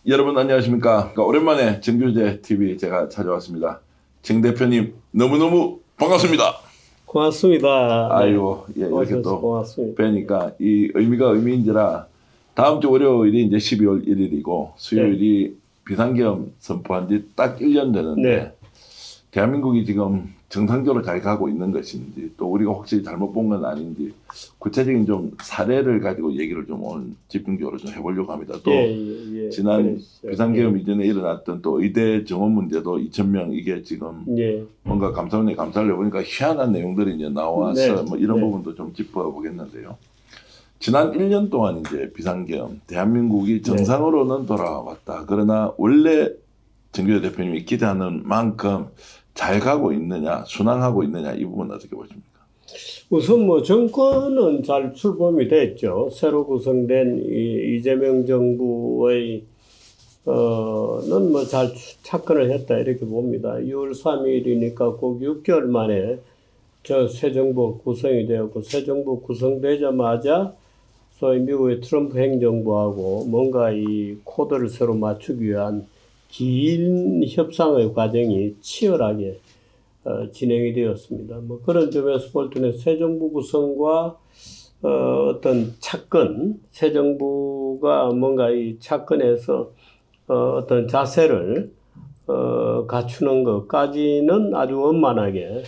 여러분 안녕하십니까. 오랜만에 정규제 TV 제가 찾아왔습니다. 정 대표님 너무너무 반갑습니다. 고맙습니다. 아이고, 예, 이렇게 오셔서 또 고맙습니다. 뵈니까 이 의미가 의미인지라 다음 주 월요일이 이제 12월 1일이고 수요일이 비상계엄 선포한 지 딱 1년 되는데 네. 대한민국이 지금 정상적으로 잘 가고 있는 것인지 또 우리가 혹시 잘못 본 건 아닌지 구체적인 좀 사례를 가지고 얘기를 좀 오늘 집중적으로 좀 해보려고 합니다. 또 지난 그러시죠. 비상계엄 이전에 일어났던 또 의대 정원 문제도 2,000명 이게 지금 예. 뭔가 감사원에 감사를 해보니까 희한한 내용들이 이제 나와서 네. 뭐 이런 네. 부분도 좀 짚어보겠는데요. 지난 1년 동안 이제 비상계엄 대한민국이 정상으로는 돌아왔다. 그러나 원래 정규재 대표님이 기대하는 만큼 잘 가고 있느냐, 순항하고 있느냐 이 부분 어떻게 보십니까? 우선 뭐 정권은 잘 출범이 됐죠. 새로 구성된 이재명 정부의 는 뭐 잘 착근을 했다 이렇게 봅니다. 6월 3일이니까 꼭 6개월 만에 새 정부 구성이 되었고 새 정부 구성되자마자 소위 미국의 트럼프 행정부하고 뭔가 이 코드를 서로 맞추기 위한 긴 협상의 과정이 치열하게 진행이 되었습니다. 뭐 그런 점에서 볼 때는 새 정부 구성과 어떤 착근, 새 정부가 뭔가 이 착근해서 어떤 자세를 갖추는 것까지는 아주 원만하게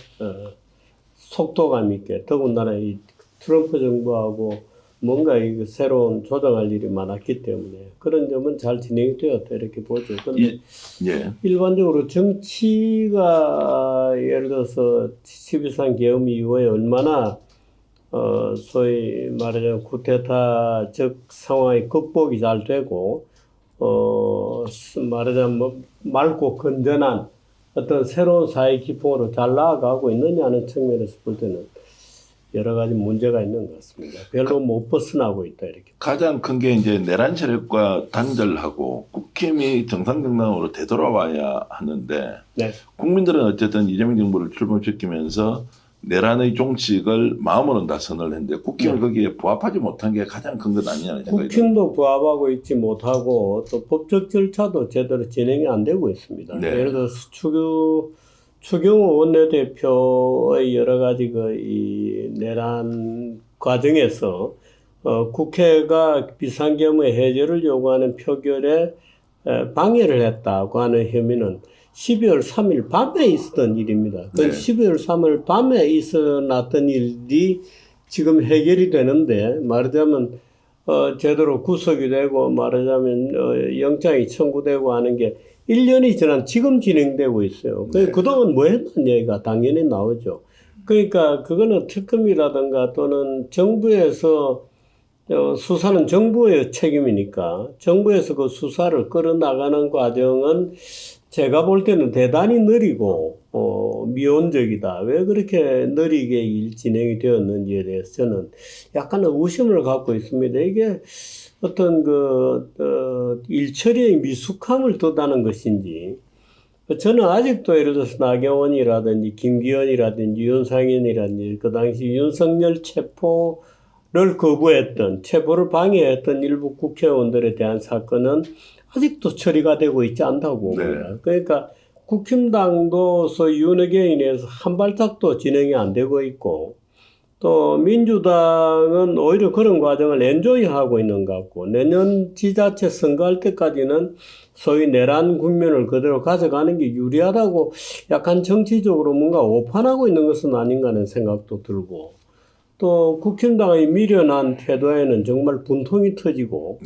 속도감 있게 더군다나 이 트럼프 정부하고 뭔가 이 새로운 조정할 일이 많았기 때문에 그런 점은 잘 진행이 되었다 이렇게 보죠. 그런데 예. 일반적으로 정치가 예를 들어서 12.3 계엄 이후에 얼마나 소위 말하자면 쿠데타적 상황이 극복이 잘 되고 말하자면 뭐 맑고 건전한 어떤 새로운 사회 기풍으로 잘 나아가고 있느냐는 측면에서 볼 때는 여러 가지 문제가 있는 것 같습니다. 별로 못 벗어나고 있다 이렇게. 가장 큰 게 이제 내란 세력과 단절하고 국힘이 정상정당으로 되돌아와야 하는데 네. 국민들은 어쨌든 이재명 정부를 출범시키면서 내란의 종식을 마음으로는 다 선언을 했는데 국힘은 거기에 부합하지 못한 게 가장 큰 것 아니냐는 생각이 듭니다. 국힘도 부합하고 있지 못하고 또 법적 절차도 제대로 진행이 안 되고 있습니다. 네. 예를 들어서 추경호 원내대표의 여러 가지 이 내란 과정에서 국회가 비상계엄의 해제를 요구하는 표결에 방해를 했다고 하는 혐의는 12월 3일 밤에 있었던 일입니다. 그 12월 3일 밤에 있어났던 일이 지금 해결이 되는데 말하자면 제대로 구속이 되고 말하자면 영장이 청구되고 하는 게 1년이 지난 지금 진행되고 있어요. 그동안 뭐 했는 얘기가 당연히 나오죠. 그러니까 그거는 특검이라든가 또는 정부에서 수사는 정부의 책임이니까 정부에서 그 수사를 끌어나가는 과정은 제가 볼 때는 대단히 느리고 미온적이다. 왜 그렇게 느리게 일 진행이 되었는지에 대해서 저는 약간의 의심을 갖고 있습니다. 이게 어떤 일처리의 미숙함을 뜻하는 것인지 저는 아직도 예를 들어서 나경원이라든지 김기현이라든지 윤상현이라든지 그 당시 윤석열 체포를 거부했던 체포를 방해했던 일부 국회의원들에 대한 사건은 아직도 처리가 되고 있지 않다고 봅니다. 그러니까 국힘당도 소위 윤핵관에 인해서 한 발짝도 진행이 안 되고 있고 또 민주당은 오히려 그런 과정을 엔조이하고 있는 것 같고 내년 지자체 선거할 때까지는 소위 내란 국면을 그대로 가져가는 게 유리하다고 약간 정치적으로 뭔가 오판하고 있는 것은 아닌가 하는 생각도 들고 또 국힘당의 미련한 태도에는 정말 분통이 터지고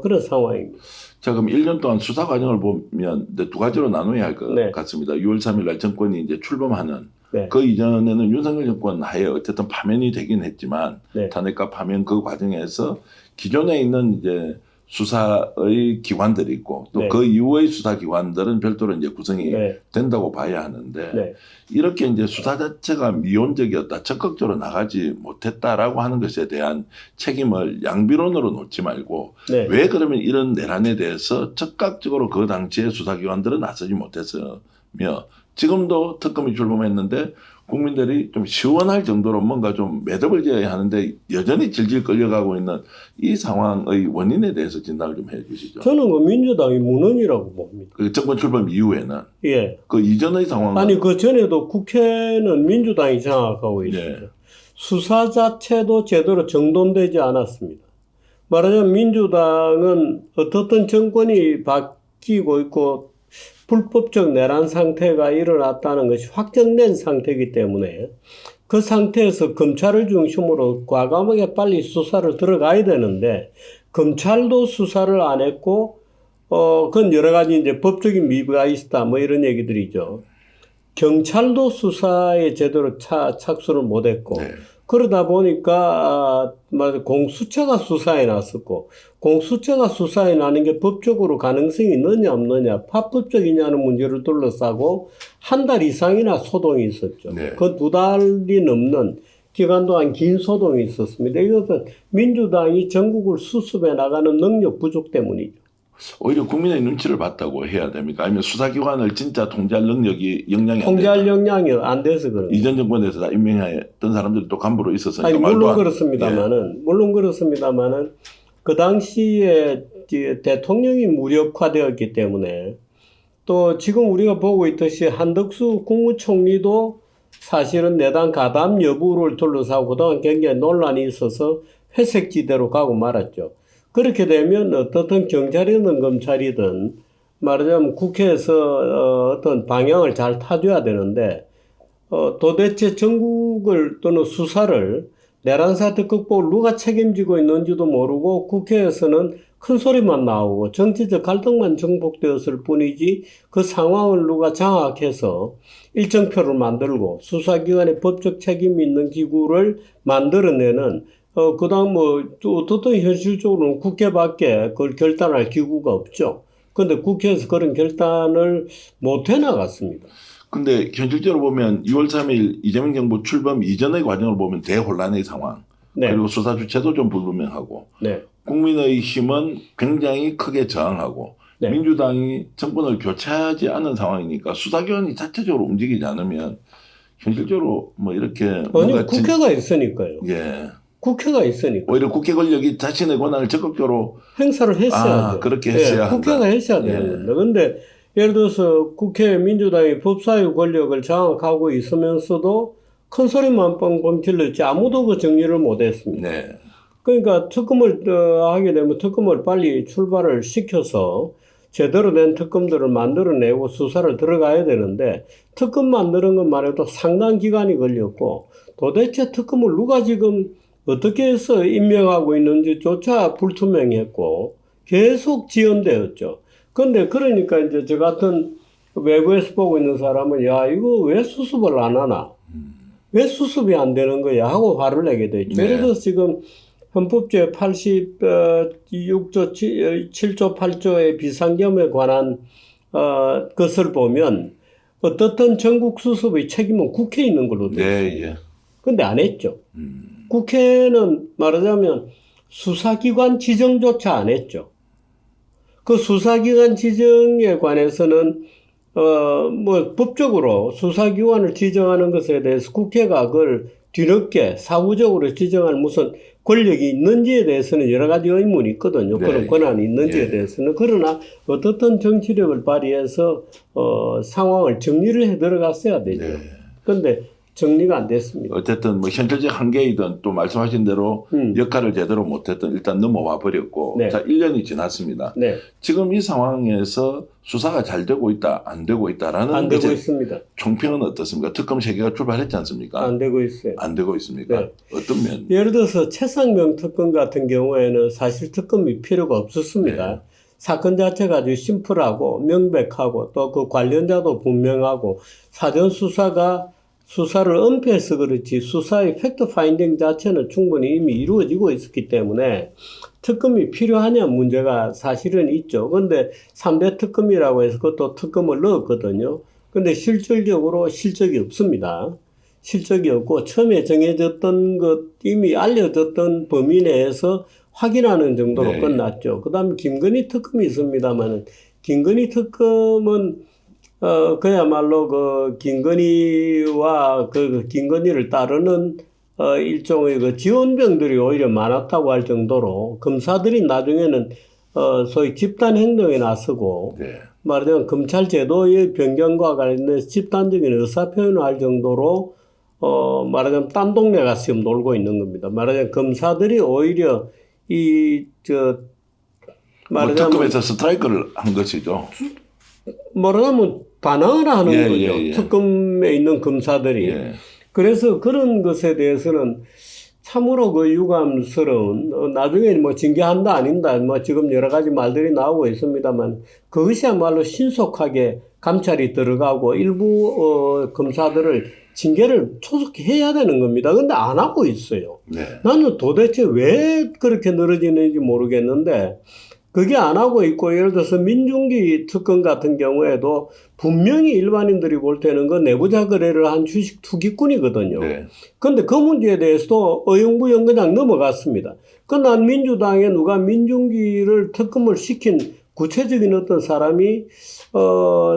그런 상황입니다. 자, 그럼 1년 동안 수사 과정을 보면 두 가지로 나눠야 할 것 같습니다. 6월 3일 날 정권이 이제 출범하는 그 이전에는 윤석열 정권 하에 어쨌든 파면이 되긴 했지만 탄핵과 파면 그 과정에서 기존에 있는 이제 수사의 기관들이 있고 또 그 이후의 수사 기관들은 별도로 이제 구성이 된다고 봐야 하는데 이렇게 이제 수사 자체가 미온적이었다, 적극적으로 나가지 못했다라고 하는 것에 대한 책임을 양비론으로 놓지 말고 왜 그러면 이런 내란에 대해서 적극적으로 그 당시에 수사기관들은 나서지 못했으며 지금도 특검이 출범했는데 국민들이 좀 시원할 정도로 뭔가 좀 매듭을 지어야 하는데 여전히 질질 끌려가고 있는 이 상황의 원인에 대해서 진단을 좀 해주시죠. 저는 그 민주당이 무능이라고 봅니다. 그 정권 출범 이후에는 예. 그 이전의 상황은 아니 그 전에도 국회는 민주당이 장악하고 있습니다. 네. 수사 자체도 제대로 정돈되지 않았습니다. 말하자면 민주당은 어떻든 정권이 바뀌고 있고 불법적 내란 상태가 일어났다는 것이 확정된 상태이기 때문에 그 상태에서 검찰을 중심으로 과감하게 빨리 수사를 들어가야 되는데 검찰도 수사를 안 했고 그건 여러 가지 이제 법적인 미비가 있다 뭐 이런 얘기들이죠. 경찰도 수사에 제대로 착수를 못 했고 네. 그러다 보니까 공수처가 수사에 났었고 공수처가 수사에 나는 게 법적으로 가능성이 있느냐 없느냐 합법적이냐는 문제를 둘러싸고 한 달 이상이나 소동이 있었죠. 네. 그 2달이 넘는 기간 동안 긴 소동이 있었습니다. 이것은 민주당이 전국을 수습해 나가는 능력 부족 때문이죠. 오히려 국민의 눈치를 봤다고 해야 됩니까? 아니면 수사기관을 진짜 통제할 능력이 역량이 통제할 역량이 안 돼서 그런 이전 정권에서 다 임명했던 사람들이 또 간부로 있었으니까 아니 물론 그렇습니다만은 그 당시에 대통령이 무력화되었기 때문에 또 지금 우리가 보고 있듯이 한덕수 국무총리도 사실은 내당 가담 여부를 둘러싸고 그동안 굉장히 논란이 있어서 회색지대로 가고 말았죠. 그렇게 되면 어떻든 경찰이든 검찰이든 말하자면 국회에서 어떤 방향을 잘 타줘야 되는데 도대체 전국을 또는 수사를 내란 사태 극복을 누가 책임지고 있는지도 모르고 국회에서는 큰 소리만 나오고 정치적 갈등만 정복되었을 뿐이지 그 상황을 누가 장악해서 일정표를 만들고 수사기관의 법적 책임이 있는 기구를 만들어내는 그다음 어떻든 현실적으로는 국회밖에 그걸 결단할 기구가 없죠. 그런데 국회에서 그런 결단을 못 해나갔습니다. 근데 현실적으로 보면 6월 3일 이재명 정부 출범 이전의 과정을 보면 대혼란의 상황. 네. 그리고 수사 주체도 좀 불분명하고. 네. 국민의힘은 굉장히 크게 저항하고. 네. 민주당이 정권을 교체하지 않은 상황이니까 수사기관이 자체적으로 움직이지 않으면 현실적으로 뭐 이렇게. 아니, 국회가 있으니까요. 예. 국회가 있으니까. 오히려 국회 권력이 자신의 권한을 적극적으로 행사를 했어야죠. 그렇게 했어야 한다. 국회가 했어야 되는 겁니다. 그런데 예를 들어서 국회 민주당이 법사위 권력을 장악하고 있으면서도 큰 소리만 뻥뻥 질렀지 아무도 그 정리를 못 했습니다. 네. 그러니까 특검을 하게 되면 특검을 빨리 출발을 시켜서 제대로 된 특검들을 만들어내고 수사를 들어가야 되는데 특검 만드는 것만 해도 상당 기간이 걸렸고 도대체 특검을 누가 지금 어떻게 해서 임명하고 있는지조차 불투명했고 계속 지연되었죠. 근데 그러니까 이제 저 같은 외부에서 보고 있는 사람은 야 이거 왜 수습을 안 하나? 왜 수습이 안 되는 거야? 하고 화를 내게 되죠. 네. 예를 들어서 지금 헌법제 86조 7조 8조의 비상계엄에 관한 것을 보면 어떻든 전국 수습의 책임은 국회에 있는 걸로 되어 있습니다. 네, 예. 근데 안 했죠. 국회는 말하자면 수사기관 지정조차 안 했죠. 그 수사기관 지정에 관해서는 법적으로 수사기관을 지정하는 것에 대해서 국회가 그걸 뒤늦게 사후적으로 지정할 무슨 권력이 있는지에 대해서는 여러 가지 의문이 있거든요. 네. 그런 권한이 있는지에 대해서는. 그러나 어떻든 정치력을 발휘해서 상황을 정리를 해 들어갔어야 되죠. 그런데 정리가 안 됐습니다. 어쨌든 뭐 현실적 한계이든 또 말씀하신 대로 역할을 제대로 못했던 일단 넘어와 버렸고 네. 자 1년이 지났습니다. 네. 지금 이 상황에서 수사가 잘 되고 있다, 안 되고 있다라는 안 되고 있습니다. 총평은 어떻습니까? 특검 세계가 출발했지 않습니까? 안 되고 있어요. 안 되고 있습니까? 네. 어떤 면? 예를 들어서 최상명 특검 같은 경우에는 사실 특검이 필요가 없었습니다. 네. 사건 자체가 아주 심플하고 명백하고 또 그 관련자도 분명하고 사전 수사를 은폐해서 그렇지 수사의 팩트 파인딩 자체는 충분히 이미 이루어지고 있었기 때문에 특검이 필요하냐 문제가 사실은 있죠. 그런데 3대 특검이라고 해서 그것도 특검을 넣었거든요. 근데 실질적으로 실적이 없습니다. 실적이 없고 처음에 정해졌던 것 이미 알려졌던 범위 내에서 확인하는 정도로 끝났죠. 그 다음에 김건희 특검이 있습니다만 김건희 특검은 그야말로 그 김건희와 그 김건희를 따르는 일종의 그 지원병들이 오히려 많았다고 할 정도로 검사들이 나중에는 소위 집단 행동에 나서고 네. 말하자면 검찰 제도의 변경과 관련해서 집단적인 의사표현을 할 정도로 말하자면 딴 동네 가서 지금 놀고 있는 겁니다. 말하자면 검사들이 오히려 말하자면 특검에서 스트라이크를 한 것이죠. 말하자면 반항을 하는 예, 거죠. 예, 예. 특검에 있는 검사들이. 예. 그래서 그런 것에 대해서는 참으로 그 유감스러운, 나중에 뭐 징계한다 아닌다, 뭐 지금 여러 가지 말들이 나오고 있습니다만 그것이야말로 신속하게 감찰이 들어가고 일부 검사들을 징계를 초속히 해야 되는 겁니다. 근데 안 하고 있어요. 네. 나는 도대체 왜 그렇게 늘어지는지 모르겠는데 그게 안 하고 있고, 예를 들어서 민중기 특검 같은 경우에도 분명히 일반인들이 볼 때는 그 내부자 거래를 한 주식 투기꾼이거든요. 네. 근데 그 문제에 대해서도 어영부영 그냥 넘어갔습니다. 난 민주당에 누가 민중기를 특검을 시킨 구체적인 어떤 사람이,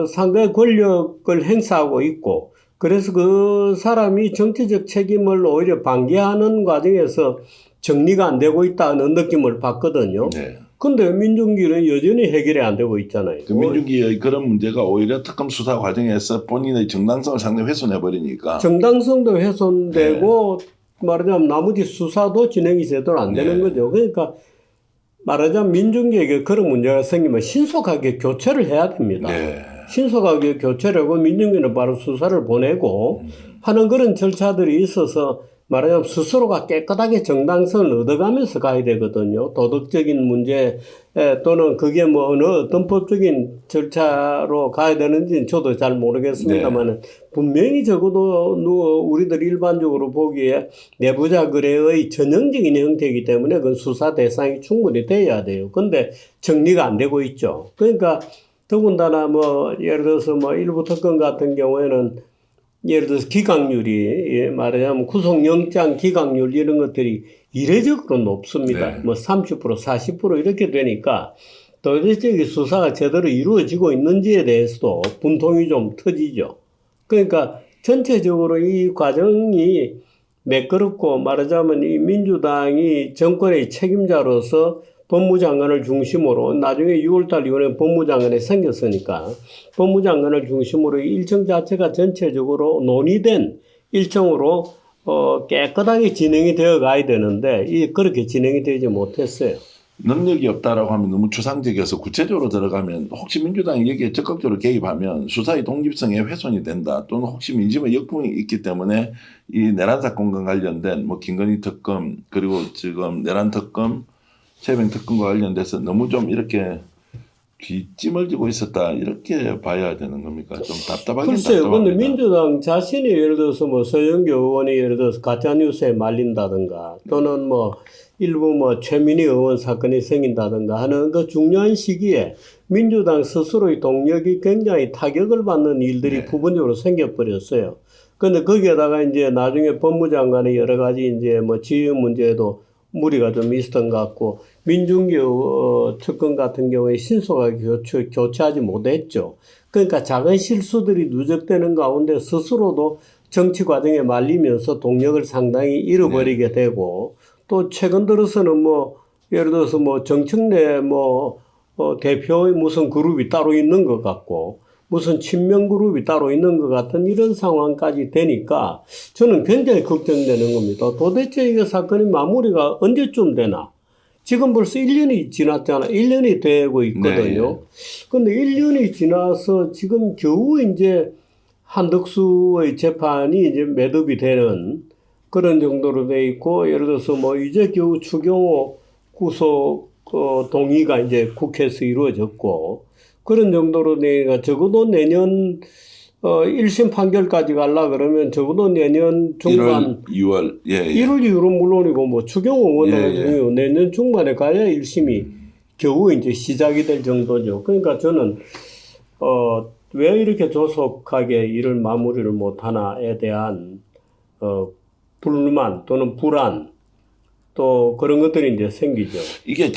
상당히 권력을 행사하고 있고, 그래서 그 사람이 정치적 책임을 오히려 방기하는 과정에서 정리가 안 되고 있다는 느낌을 받거든요. 네. 근데 민중기는 여전히 해결이 안 되고 있잖아요. 그 민중기의 그런 문제가 오히려 특검 수사 과정에서 본인의 정당성을 상당히 훼손해 버리니까. 정당성도 훼손되고 말하자면 나머지 수사도 진행이 제대로 안 되는 거죠. 그러니까 말하자면 민중기에게 그런 문제가 생기면 신속하게 교체를 해야 됩니다. 신속하게 교체를 하고 민중기는 바로 수사를 보내고 하는 그런 절차들이 있어서 말하자면 스스로가 깨끗하게 정당성을 얻어가면서 가야 되거든요. 도덕적인 문제 또는 그게 뭐 어떤 법적인 절차로 가야 되는지는 저도 잘 모르겠습니다만 분명히 적어도 우리들 일반적으로 보기에 내부자 거래의 전형적인 형태이기 때문에 그 수사 대상이 충분히 돼야 돼요. 근데 정리가 안 되고 있죠. 그러니까 더군다나 뭐 예를 들어서 뭐 일부 특검 같은 경우에는 예를 들어서 기각률이 말하자면 구속영장 기각률 이런 것들이 이례적으로 높습니다. 뭐 30%, 40% 이렇게 되니까 도대체 이 수사가 제대로 이루어지고 있는지에 대해서도 분통이 좀 터지죠. 그러니까 전체적으로 이 과정이 매끄럽고 말하자면 이 민주당이 정권의 책임자로서 법무장관을 중심으로 나중에 6월달 이후에 법무장관이 생겼으니까 법무장관을 중심으로 일정 자체가 전체적으로 논의된 일정으로 깨끗하게 진행이 되어 가야 되는데 그렇게 진행이 되지 못했어요. 능력이 없다라고 하면 너무 추상적이어서 구체적으로 들어가면 혹시 민주당이 여기에 적극적으로 개입하면 수사의 독립성에 훼손이 된다 또는 혹시 민심의 역풍이 있기 때문에 이 내란 사건과 관련된 뭐 김건희 특검 그리고 지금 내란 특검 최병 특검과 관련돼서 너무 좀 이렇게 뒷짐을 지고 있었다 이렇게 봐야 되는 겁니까? 좀 답답하긴 글쎄요. 답답합니다. 근데 민주당 자신이 예를 들어서 뭐 서영교 의원이 예를 들어서 가짜뉴스에 말린다든가 또는 뭐 일부 뭐 최민희 의원 사건이 생긴다든가 하는 그 중요한 시기에 민주당 스스로의 동력이 굉장히 타격을 받는 일들이 부분적으로 생겨버렸어요. 근데 거기에다가 이제 나중에 법무장관의 여러 가지 이제 뭐 지휘 문제도 무리가 좀 있었던 것 같고 민중기 특검 같은 경우에 신속하게 교체하지 못했죠. 그러니까 작은 실수들이 누적되는 가운데 스스로도 정치 과정에 말리면서 동력을 상당히 잃어버리게 되고 또 최근 들어서는 뭐 예를 들어서 뭐 정청래 대표의 무슨 그룹이 따로 있는 것 같고 무슨 친명 그룹이 따로 있는 것 같은 이런 상황까지 되니까 저는 굉장히 걱정되는 겁니다. 도대체 이 사건이 마무리가 언제쯤 되나? 지금 벌써 1년이 지났잖아. 1년이 되고 있거든요. 근데 1년이 지나서 지금 겨우 이제 한덕수의 재판이 이제 매듭이 되는 그런 정도로 돼 있고, 예를 들어서 뭐 이제 겨우 추경호 구속 동의가 이제 국회에서 이루어졌고, 그런 정도로 내가 적어도 내년 1심 판결까지 가려 그러면 적어도 내년 중반 1월, 2월 1월 이후로 물론이고 뭐 추경호 의원 내년 중반에 가야 1심이 겨우 이제 시작이 될 정도죠. 그러니까 저는 왜 이렇게 조속하게 일을 마무리를 못 하나에 대한 불만 또는 불안 또 그런 것들이 이제 생기죠. 이게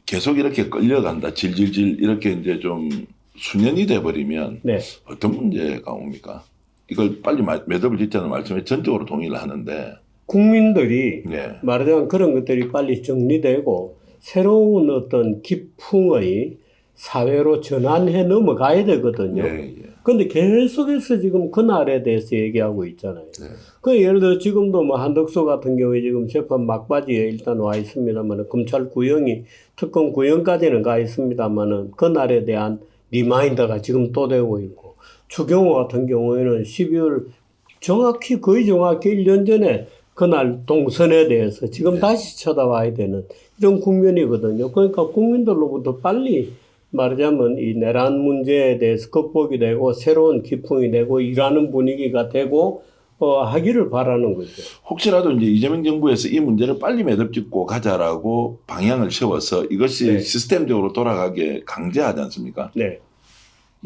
계속 이렇게 끌려간다. 질질질 이렇게 이제 좀 수년이 돼버리면 네. 어떤 문제가 옵니까? 이걸 빨리 매듭을 짓자는 말씀에 전적으로 동의를 하는데 국민들이 네. 말하자면 그런 것들이 빨리 정리되고 새로운 어떤 기풍의 사회로 전환해 넘어가야 되거든요. 그런데 계속해서 지금 그날에 대해서 얘기하고 있잖아요. 그 예를 들어 지금도 뭐 한덕수 같은 경우에 지금 재판 막바지에 일단 와 있습니다만 검찰 구형이 특검 구형까지는 가 있습니다만은 그날에 대한 리마인더가 지금 또 되고 있고 추경호 같은 경우에는 12월 거의 정확히 1년 전에 그날 동선에 대해서 지금 다시 쳐다봐야 되는 이런 국면이거든요. 그러니까 국민들로부터 빨리 말하자면 이 내란 문제에 대해서 극복이 되고 새로운 기풍이 되고 일하는 분위기가 되고 하기를 바라는 거죠. 혹시라도 이제 이재명 정부에서 이 문제를 빨리 매듭짓고 가자라고 방향을 세워서 이것이 시스템적으로 돌아가게 강제하지 않습니까? 네.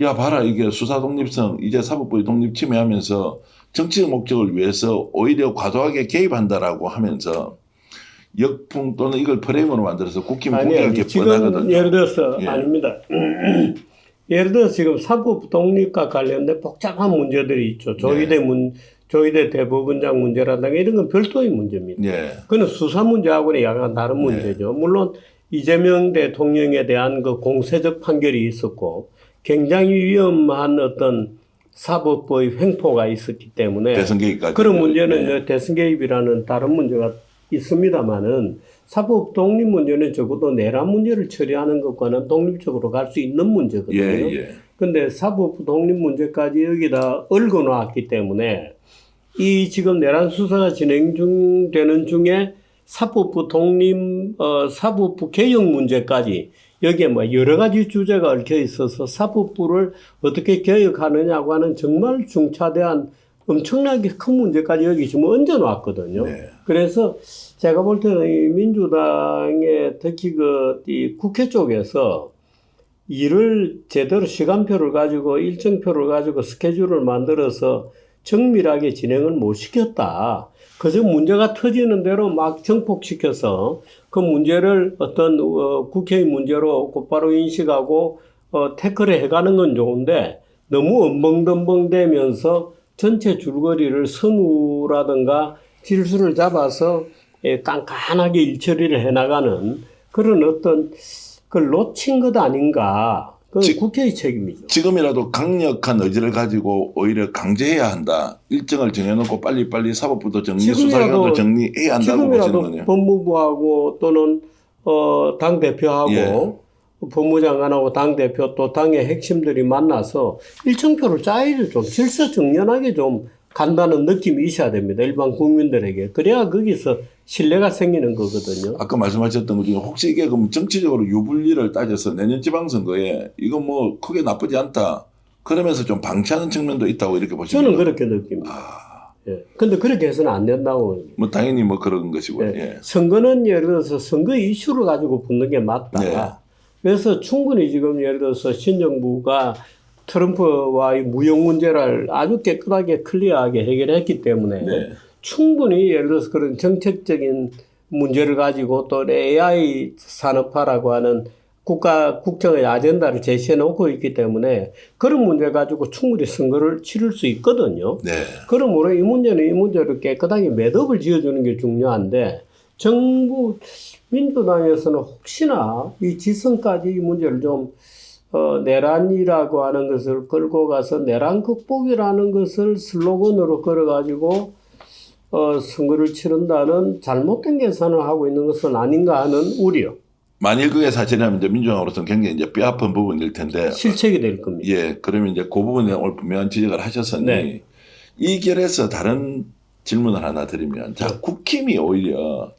야 봐라 이게 수사 독립성 이제 사법부의 독립 침해하면서 정치적 목적을 위해서 오히려 과도하게 개입한다라고 하면서 역풍 또는 이걸 프레임으로 만들어서 국힘 공격이 뻔하거든요. 예를 들어서 아닙니다. 예를 들어서 지금 사법 독립과 관련된 복잡한 문제들이 있죠. 조희대 대법원장 문제라든가 이런 건 별도의 문제입니다. 그건 수사 문제하고는 약간 다른 문제죠. 물론 이재명 대통령에 대한 그 공세적 판결이 있었고 굉장히 위험한 어떤 사법부의 횡포가 있었기 때문에 대선 개입까지 그런 문제는 대선 개입이라는 다른 문제가 있습니다만은 사법 독립 문제는 적어도 내란 문제를 처리하는 것과는 독립적으로 갈 수 있는 문제거든요. 그런데 사법 독립 문제까지 여기다 얽어 놨기 때문에 이 지금 내란 수사가 진행되는 중에 사법부 독립, 사법부 개혁 문제까지 여기에 뭐 여러 가지 주제가 얽혀 있어서 사법부를 어떻게 개혁하느냐고 하는 정말 중차대한 엄청나게 큰 문제까지 여기 지금 얹어놨거든요. 그래서 제가 볼 때는 이 민주당의 특히 이 국회 쪽에서 일을 제대로 시간표를 가지고 일정표를 가지고 스케줄을 만들어서 정밀하게 진행을 못 시켰다. 그저 문제가 터지는 대로 막 정폭시켜서 그 문제를 어떤 국회의 문제로 곧바로 인식하고 태클을 해가는 건 좋은데 너무 엄벙덤벙대면서 전체 줄거리를 선우라든가 질수를 잡아서 깐깐하게 일처리를 해나가는 그런 어떤 그걸 놓친 것 아닌가. 그건 국회의 책임이죠. 지금이라도 강력한 의지를 가지고 오히려 강제해야 한다. 일정을 정해놓고 빨리빨리 사법부도 정리, 수사기관도 정리해야 한다고 보시는 거네요. 지금이라도 법무부하고 또는 당대표하고 법무장관하고 당대표 또 당의 핵심들이 만나서 일정표를 짜야죠. 좀 질서정연하게 좀 간다는 느낌이 있어야 됩니다. 일반 국민들에게. 그래야 거기서 신뢰가 생기는 거거든요. 아까 말씀하셨던 것 중에 혹시 이게 그럼 정치적으로 유불리를 따져서 내년 지방선거에 이거 뭐 크게 나쁘지 않다. 그러면서 좀 방치하는 측면도 있다고 이렇게 보시면 저는 그렇게 느낍니다. 근데 그렇게 해서는 안 된다고. 뭐 당연히 뭐 그런 것이고요. 선거는 예를 들어서 선거 이슈를 가지고 붙는 게 맞다. 그래서 충분히 지금 예를 들어서 신정부가 트럼프와의 무역 문제를 아주 깨끗하게 클리어하게 해결했기 때문에 충분히 예를 들어서 그런 정책적인 문제를 가지고 또 AI 산업화라고 하는 국정의 아젠다를 제시해 놓고 있기 때문에 그런 문제 가지고 충분히 선거를 치를 수 있거든요. 그러므로 이 문제는 이 문제를 깨끗하게 매듭을 지어주는 게 중요한데 정부 민주당에서는 혹시나 이 지선까지 이 문제를 좀 내란이라고 하는 것을 끌고 가서 내란 극복이라는 것을 슬로건으로 걸어가지고 선거를 치른다는 잘못된 계산을 하고 있는 것은 아닌가 하는 우려. 만일 그게 사실이라면 이제 민주당으로서는 굉장히 이제 뼈아픈 부분일 텐데 실책이 될 겁니다. 그러면 이제 그 부분에 오늘 분명한 지적을 하셨으니 이 결에서 다른 질문을 하나 드리면 자 국힘이 오히려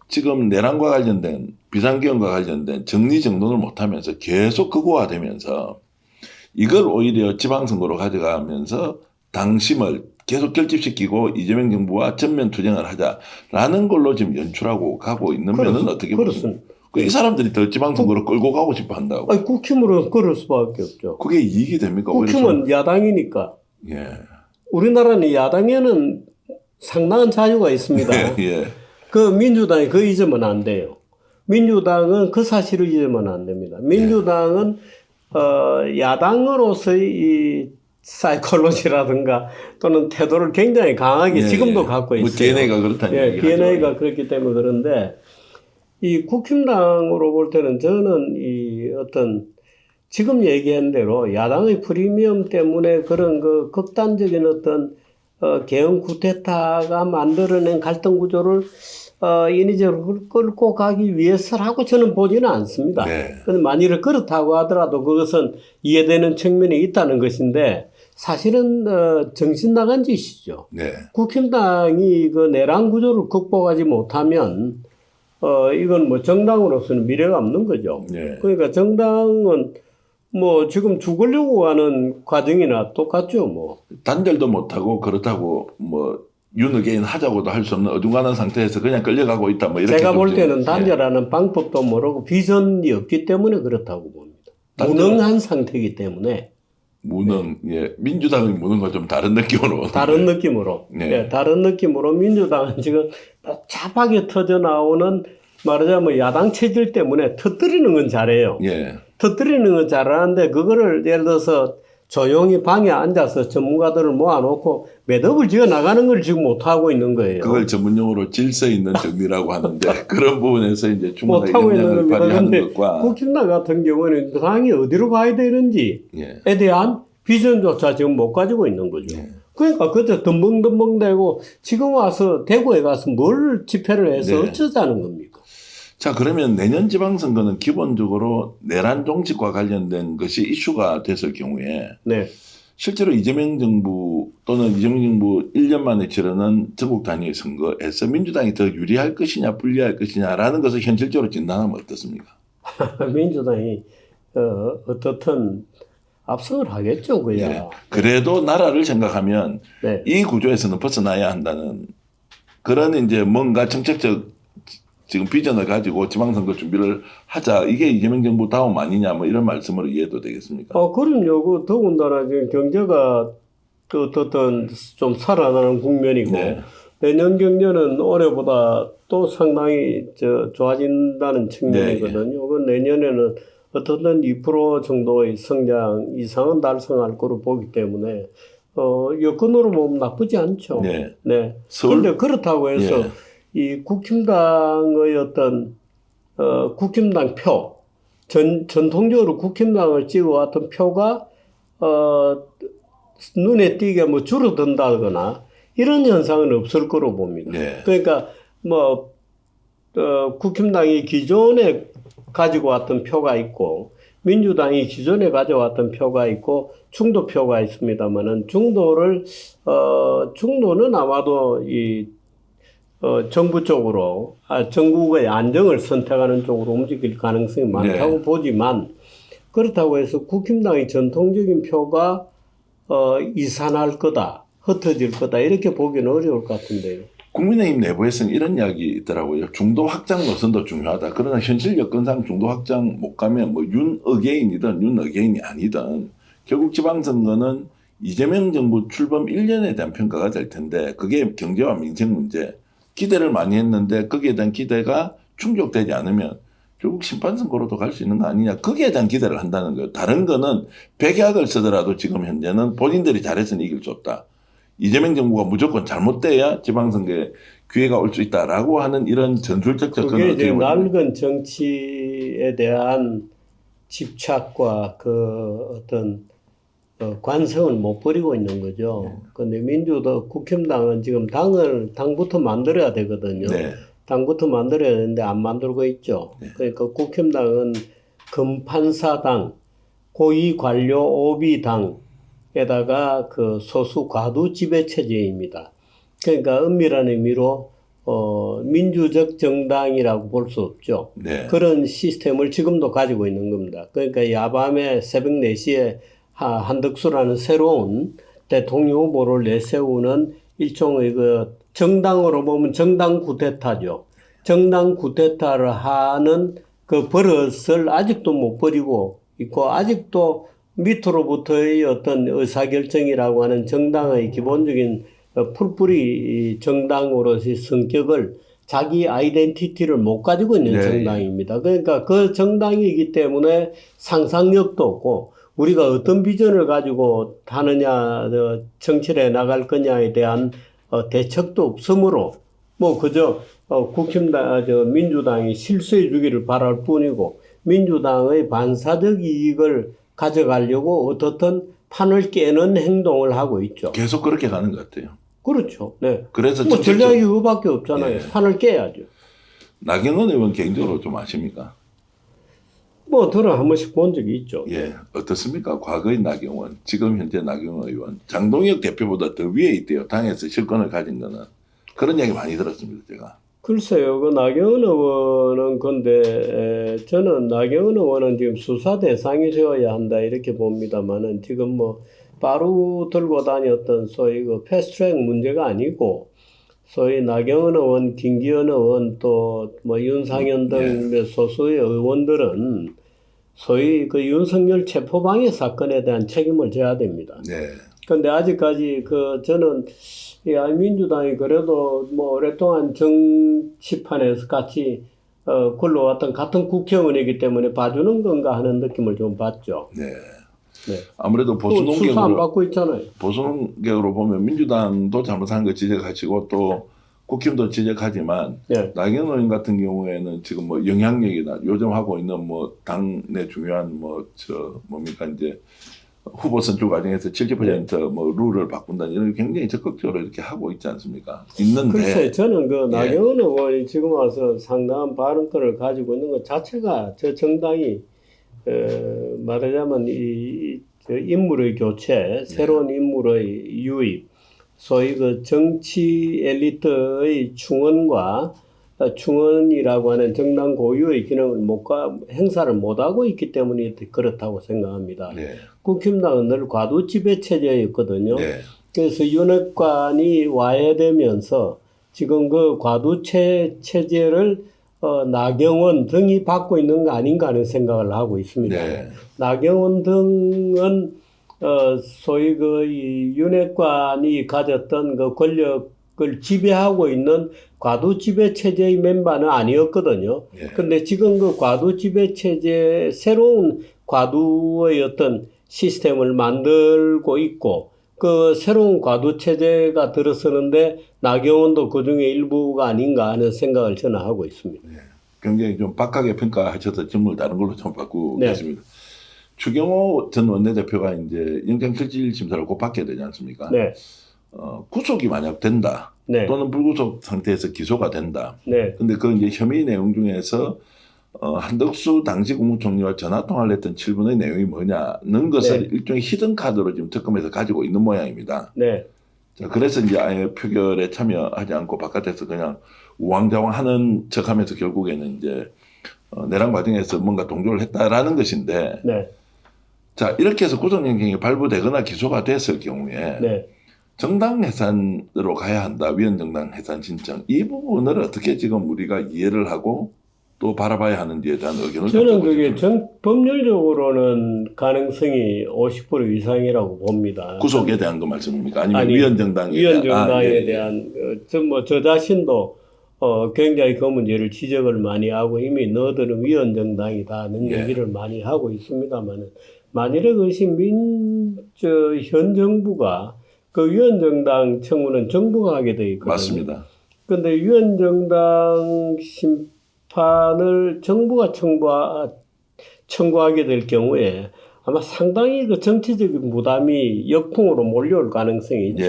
지금 내란과 관련된 비상기업과 관련된 정리정돈을 못하면서 계속 극우화되면서 이걸 오히려 지방선거로 가져가면서 당심을 계속 결집시키고 이재명 정부와 전면 투쟁을 하자라는 걸로 지금 연출하고 가고 있는 면은 어떻게 보십니까? 이 사람들이 더 지방선거로 끌고 가고 싶어 한다고. 아니, 국힘으로 그럴 수밖에 없죠. 그게 이익이 됩니까? 국힘은 야당이니까. 우리나라는 야당에는 상당한 자유가 있습니다. 그 민주당이 그 잊으면 안 돼요. 민주당은 그 사실을 잊으면 안 됩니다. 민주당은 야당으로서의 이 사이콜로지라든가 또는 태도를 굉장히 강하게 지금도 갖고 있어요. 뭐 DNA가 그렇다는 얘기죠. DNA가 그렇기 때문에 그런데 이 국힘당으로 볼 때는 저는 이 어떤 지금 얘기한 대로 야당의 프리미엄 때문에 그런 그 극단적인 어떤 개헌 쿠데타가 만들어낸 갈등 구조를 인위적으로 끌고 가기 위해서라고 저는 보지는 않습니다. 그런데 만일 그렇다고 하더라도 그것은 이해되는 측면이 있다는 것인데 사실은 정신 나간 짓이죠. 국힘당이 그 내란 구조를 극복하지 못하면 이건 뭐 정당으로서는 미래가 없는 거죠. 그러니까 정당은 뭐 지금 죽으려고 하는 과정이나 똑같죠. 뭐 단결도 못하고 그렇다고 뭐 윤의개인 하자고도 할 수 없는 어중간한 상태에서 그냥 끌려가고 있다. 뭐 이렇게 제가 볼 때는 단결하는 방법도 모르고 비전이 없기 때문에 그렇다고 봅니다. 무능한 상태이기 때문에. 민주당이 무능과 좀 다른 느낌으로. 다른 느낌으로 민주당은 지금 복잡하게 터져 나오는 말하자면 야당 체질 때문에 터뜨리는 건 잘해요. 터뜨리는 건 잘하는데 그거를 예를 들어서 조용히 방에 앉아서 전문가들을 모아놓고 매듭을 지어 나가는 걸 지금 못하고 있는 거예요. 그걸 전문용어로 질서 있는 정리라고 하는데 그런 부분에서 이제 충분하게 영향을 발휘하는 것과 국힘당 같은 경우는 당이 어디로 가야 되는지에 대한 비전조차 지금 못 가지고 있는 거죠. 그러니까 그저 덤벙덤벙대고 지금 와서 대구에 가서 뭘 집회를 해서 어쩌자는 겁니까? 자, 그러면 내년 지방선거는 기본적으로 내란 종식과 관련된 것이 이슈가 됐을 경우에 실제로 이재명 정부 또는 이재명 정부 1년 만에 치르는 전국 단위 선거에서 민주당이 더 유리할 것이냐 불리할 것이냐라는 것을 현실적으로 진단하면 어떻습니까? 민주당이 어떻든 압승을 하겠죠. 그래도 나라를 생각하면 이 구조에서는 벗어나야 한다는 그런 이제 뭔가 정책적 지금 비전을 가지고 지방선거 준비를 하자. 이게 이재명 정부 다음 아니냐 뭐 이런 말씀으로 이해도 되겠습니까? 그럼요. 그 더군다나 지금 경제가 어떻든 좀 살아나는 국면이고 내년 경제는 올해보다 또 상당히 좋아진다는 측면이거든요. 그 내년에는 어떻든 2% 정도의 성장 이상은 달성할 거로 보기 때문에 여건으로 보면 나쁘지 않죠. 그런데 그렇다고 해서 이 국힘당의 어떤 국힘당 표 전통적으로 국힘당을 찍어왔던 표가 눈에 띄게 뭐 줄어든다거나 이런 현상은 없을 거로 봅니다. 그러니까 뭐 국힘당이 기존에 가지고 왔던 표가 있고 민주당이 기존에 가져왔던 표가 있고 중도표가 있습니다만은 중도는 아마도 이 정부 쪽으로 전국의 안정을 선택하는 쪽으로 움직일 가능성이 많다고 보지만 그렇다고 해서 국힘당의 전통적인 표가 이산할 거다, 흩어질 거다 이렇게 보기는 어려울 것 같은데요. 국민의힘 내부에서는 이런 이야기 있더라고요. 중도 확장 노선도 중요하다. 그러나 현실 여건상 중도 확장 못 가면 뭐 윤어게인이든 윤어게인이 아니든 결국 지방선거는 이재명 정부 출범 1년에 대한 평가가 될 텐데 그게 경제와 민생 문제 기대를 많이 했는데 거기에 대한 기대가 충족되지 않으면 결국 심판선거로도 갈 수 있는 거 아니냐. 거기에 대한 기대를 한다는 거예요. 다른 거는 백약을 쓰더라도 지금 현재는 본인들이 잘해서는 이길 수 없다. 이재명 정부가 무조건 잘못돼야 지방선거에 기회가 올 수 있다라고 하는 이런 전술적 접근을 그게 이제 낡은 정치에 대한 집착과 그 어떤 관성을 못 버리고 있는 거죠. 그런데 민주도 국힘당은 지금 당부터 만들어야 되거든요. 당부터 만들어야 되는데 안 만들고 있죠. 그러니까 국힘당은 금판사당, 고위관료 오비당에다가 그 소수 과두 지배 체제입니다. 그러니까 엄밀한 의미로 민주적 정당이라고 볼 수 없죠. 그런 시스템을 지금도 가지고 있는 겁니다. 그러니까 야밤에 새벽 4시에 한덕수라는 새로운 대통령 후보를 내세우는 일종의 그 정당으로 보면 정당 쿠데타죠. 정당 쿠데타를 하는 그 버릇을 아직도 못 버리고 있고 아직도 밑으로부터의 어떤 의사결정이라고 하는 정당의 기본적인 풀뿌리 정당으로서의 성격을 자기 아이덴티티를 못 가지고 있는 네. 정당입니다. 그러니까 그 정당이기 때문에 상상력도 없고 우리가 어떤 비전을 가지고 하느냐, 정치를 해 나갈 거냐에 대한 대책도 없으므로 뭐 그저 민주당이 실수해 주기를 바랄 뿐이고 민주당의 반사적 이익을 가져가려고 어떻든 판을 깨는 행동을 하고 있죠. 계속 그렇게 가는 것 같아요. 그렇죠. 네. 그래서 뭐 전략이 그밖에 없잖아요. 예. 판을 깨야죠. 나경원 의원 개인적으로 좀 아십니까? 뭐 들어 한 번씩 본 적이 있죠. 예, 어떻습니까? 과거의 나경원, 지금 현재 나경원 의원, 장동혁 대표보다 더 위에 있대요. 당에서 실권을 가진 거는. 그런 이야기 많이 들었습니다, 제가. 글쎄요, 그 나경원 의원은 근데 저는 나경원 의원은 지금 수사 대상이 되어야 한다 이렇게 봅니다만은 지금 뭐 바로 들고 다녔던 소위 그 패스트트랙 문제가 아니고 소위 나경원 의원, 김기현 의원 또 뭐 윤상현 등 몇 소수의 의원들은 소위 그 윤석열 체포방해 사건에 대한 책임을 져야 됩니다. 네. 근데 아직까지 저는 민주당이 그래도 뭐 오랫동안 정치판에서 같이 굴러왔던 같은 국회의원이기 때문에 봐주는 건가 하는 느낌을 좀 받죠. 네. 네. 아무래도 보수 수사 안 받고 있잖아요. 보수 논객으로 보면 민주당도 잘못한 거 지적하시고 또 국힘도 지적하지만 네. 나경원 의원 같은 경우에는 지금 뭐 영향력이나 요즘 하고 있는 뭐 당내 중요한 뭡니까 이제 후보 선출 과정에서 70% 뭐 룰을 바꾼다는 이런 굉장히 적극적으로 이렇게 하고 있지 않습니까? 있는데 글쎄 저는 그 나경원 의원이 지금 와서 상당한 발언권을 가지고 있는 것 자체가 저 정당이 말하자면 저 인물의 교체, 새로운 인물의 유입, 소위 그 정치 엘리트의 충원이라고 하는 정당 고유의 기능을 행사를 못하고 있기 때문에 그렇다고 생각합니다. 네. 국힘당은 늘 과도지배 체제였거든요. 네. 그래서 윤핵관이 와해되면서 지금 그 과도체 체제를 나경원 등이 받고 있는 거 아닌가 하는 생각을 하고 있습니다. 네. 나경원 등은 소위 이 윤핵관이 가졌던 그 권력을 지배하고 있는 과도지배 체제의 멤버는 아니었거든요. 그런데 지금 그 과도지배 체제 새로운 과도의 어떤 시스템을 만들고 있고 그 새로운 과도 체제가 들어서는데 나경원도 그 중에 일부가 아닌가 하는 생각을 저는 하고 있습니다. 네. 굉장히 좀 박하게 평가하셔서 질문을 다른 걸로 좀 바꾸고 계십니다. 추경호 전 원내대표가 이제 영장실질 심사를 곧 받게 되지 않습니까? 네. 구속이 만약 된다. 또는 불구속 상태에서 기소가 된다. 근데 그 이제 혐의 내용 중에서 한덕수 당시 국무총리와 전화 통화를 했던 7분의 내용이 뭐냐는 것을 일종의 히든 카드로 지금 특검에서 가지고 있는 모양입니다. 자, 그래서 이제 아예 표결에 참여하지 않고 바깥에서 그냥 우왕좌왕하는 척하면서 결국에는 이제 내란 과정에서 뭔가 동조를 했다라는 것인데, 자 이렇게 해서 구속영장이 발부되거나 기소가 됐을 경우에 정당 해산으로 가야 한다. 위헌정당 해산 신청 이 부분을 어떻게 지금 우리가 이해를 하고 또 바라봐야 하는지에 대한 의견을 저는 그게 법률적으로는 가능성이 50% 이상이라고 봅니다. 구속에 대한 거 말씀입니까? 아니면 위헌정당에 대한 저 자신도 굉장히 그 문제를 지적을 많이 하고 이미 너희들은 위헌정당이다는 얘기를 많이 하고 있습니다만 만일에 그것이 현 정부가 그 위헌정당 청구는 정부가 하게 돼 있거든요. 맞습니다. 그런데 위헌정당 심판을 정부가 청구하게 될 경우에 아마 상당히 그 정치적인 부담이 역풍으로 몰려올 가능성이 있죠.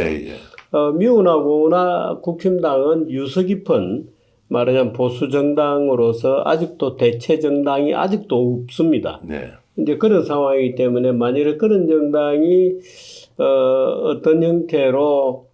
미운하고나 국힘당은 유서 깊은 말하자면 보수 정당으로서 아직도 대체 정당이 아직도 없습니다. 이제 그런 상황이기 때문에 만일에 그런 정당이 어떤 형태로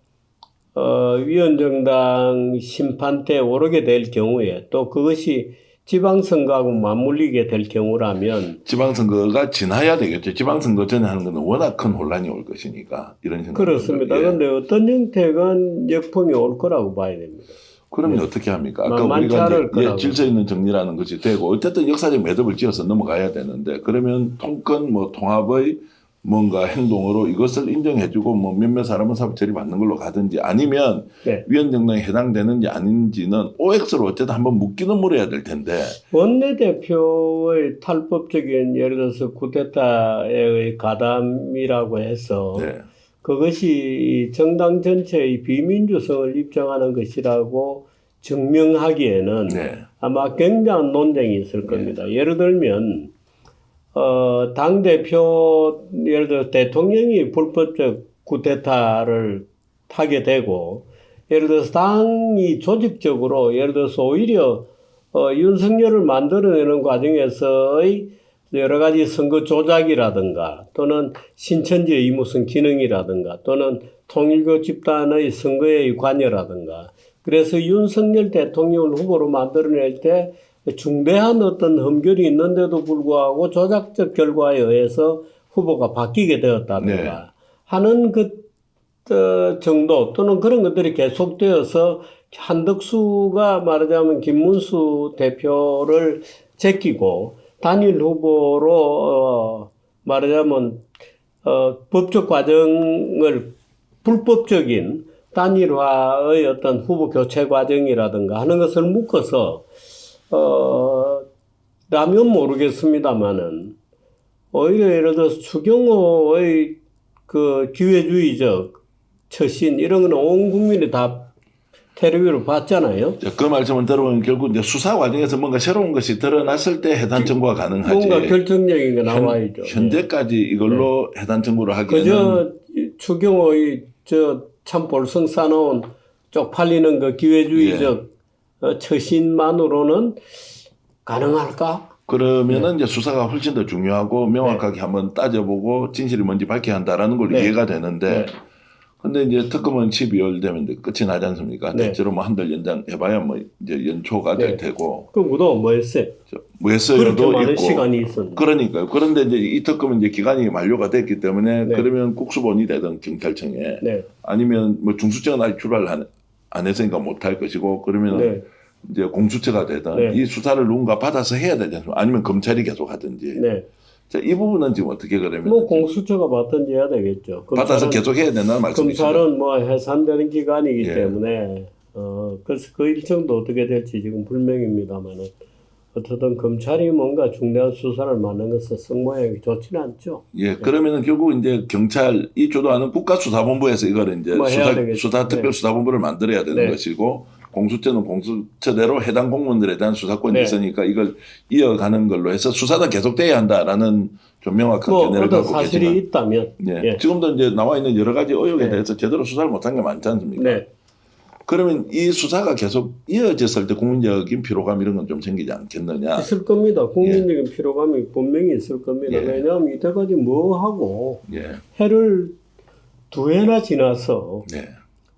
위헌정당 심판대에 오르게 될 경우에 또 그것이 지방선거하고 맞물리게 될 경우라면 지방선거가 지나야 되겠죠. 지방선거 전에 하는 것은 워낙 큰 혼란이 올 것이니까 이런 생각. 그렇습니다. 그런데 어떤 형태건 역풍이 올 거라고 봐야 됩니다. 그러면 어떻게 합니까? 아까 우리가 이제 질서 있는 정리라는 것이 되고 어쨌든 역사적 매듭을 지어서 넘어가야 되는데 그러면 통건 통합의 뭔가 행동으로 이것을 인정해주고 뭐 몇몇 사람은 사법처리 받는 걸로 가든지 아니면 네. 위헌 정당에 해당되는지 아닌지는 OX로 어쨌든 한번 묻기는 물어야 될 텐데. 원내대표의 탈법적인 예를 들어서 쿠데타의 가담이라고 해서 네. 그것이 정당 전체의 비민주성을 입증하는 것이라고 증명하기에는 네. 아마 굉장한 논쟁이 있을 겁니다. 예를 들면 당대표, 예를 들어 대통령이 불법적 쿠데타를 하게 되고, 예를 들어서 당이 조직적으로, 예를 들어서 오히려 윤석열을 만들어내는 과정에서의 여러 가지 선거 조작이라든가, 또는 신천지의 무슨 기능이라든가, 또는 통일교 집단의 선거에 관여라든가, 그래서 윤석열 대통령을 후보로 만들어낼 때 중대한 어떤 흠결이 있는데도 불구하고 조작적 결과에 의해서 후보가 바뀌게 되었다든가 네. 하는 정도 또는 그런 것들이 계속되어서 한덕수가 말하자면 김문수 대표를 제끼고 단일 후보로 말하자면 법적 과정을 불법적인 단일화의 어떤 후보 교체 과정이라든가 하는 것을 묶어서 라면 모르겠습니다만은 오히려 예를 들어서 추경호의 그 기회주의적 처신 이런 거는 온 국민이 다 테레비로 봤잖아요. 그 말씀을 들어보면 결국 이제 수사 과정에서 뭔가 새로운 것이 드러났을 때 해당 청구가 가능하지. 뭔가 결정적인 게 나와야죠. 현재까지 이걸로 해당 청구를 하기에는 그저 추경호의 참 볼성 싸놓은 쪽팔리는 그 기회주의적 처신만으로는 가능할까? 그러면은 이제 수사가 훨씬 더 중요하고 명확하게 한번 따져보고 진실이 뭔지 밝혀야 한다라는 걸로 이해가 되는데, 근데 이제 특검은 12월 되면 끝이 나지 않습니까? 대체로 뭐 한 달 연장 해봐야 뭐 이제 연초가 될 테고. 그 그동안 뭐 했어요? 뭐 했어요도 그렇게 많은 있고. 시간이 있었는데. 그러니까요. 그런데 이제 이 특검은 이제 기간이 만료가 됐기 때문에 그러면 국수본이 되든 경찰청에 아니면 뭐 중수청은 아직 출발 안 했으니까 못할 것이고 그러면 이제 공수처가 되든 이 수사를 누군가 받아서 해야 되지 않습니까? 아니면 검찰이 계속 하든지. 자, 이 부분은 지금 어떻게 그러면? 뭐 공수처가 받든지 해야 되겠죠. 받아서 계속 해야 된다는 말씀이시죠? 검찰은 뭐 해산되는 기간이기 때문에 그래서 그 일정도 어떻게 될지 지금 불명입니다만은 어쨌든 검찰이 뭔가 중대한 수사를 맡는 것은 성모양이 좋지는 않죠. 그러면은 결국 이제 경찰이 주도하는 국가수사본부에서 이거를 이제 뭐 수사특별수사본부를 만들어야 되는 것이고. 공수처는 공수처대로 해당 공무원들에 대한 수사권이 있으니까 이걸 이어가는 걸로 해서 수사는 계속돼야 한다라는 좀 명확한 견해를 갖고 사실이 계시면 있다면 지금도 이제 나와 있는 여러 가지 의혹에 대해서 제대로 수사를 못한 게 많지 않습니까? 그러면 이 수사가 계속 이어졌을 때 국민적인 피로감 이런 건 좀 생기지 않겠느냐? 있을 겁니다. 국민적인 피로감이 분명히 있을 겁니다. 왜냐하면 이때까지 뭐 하고 해를 2해나 지나서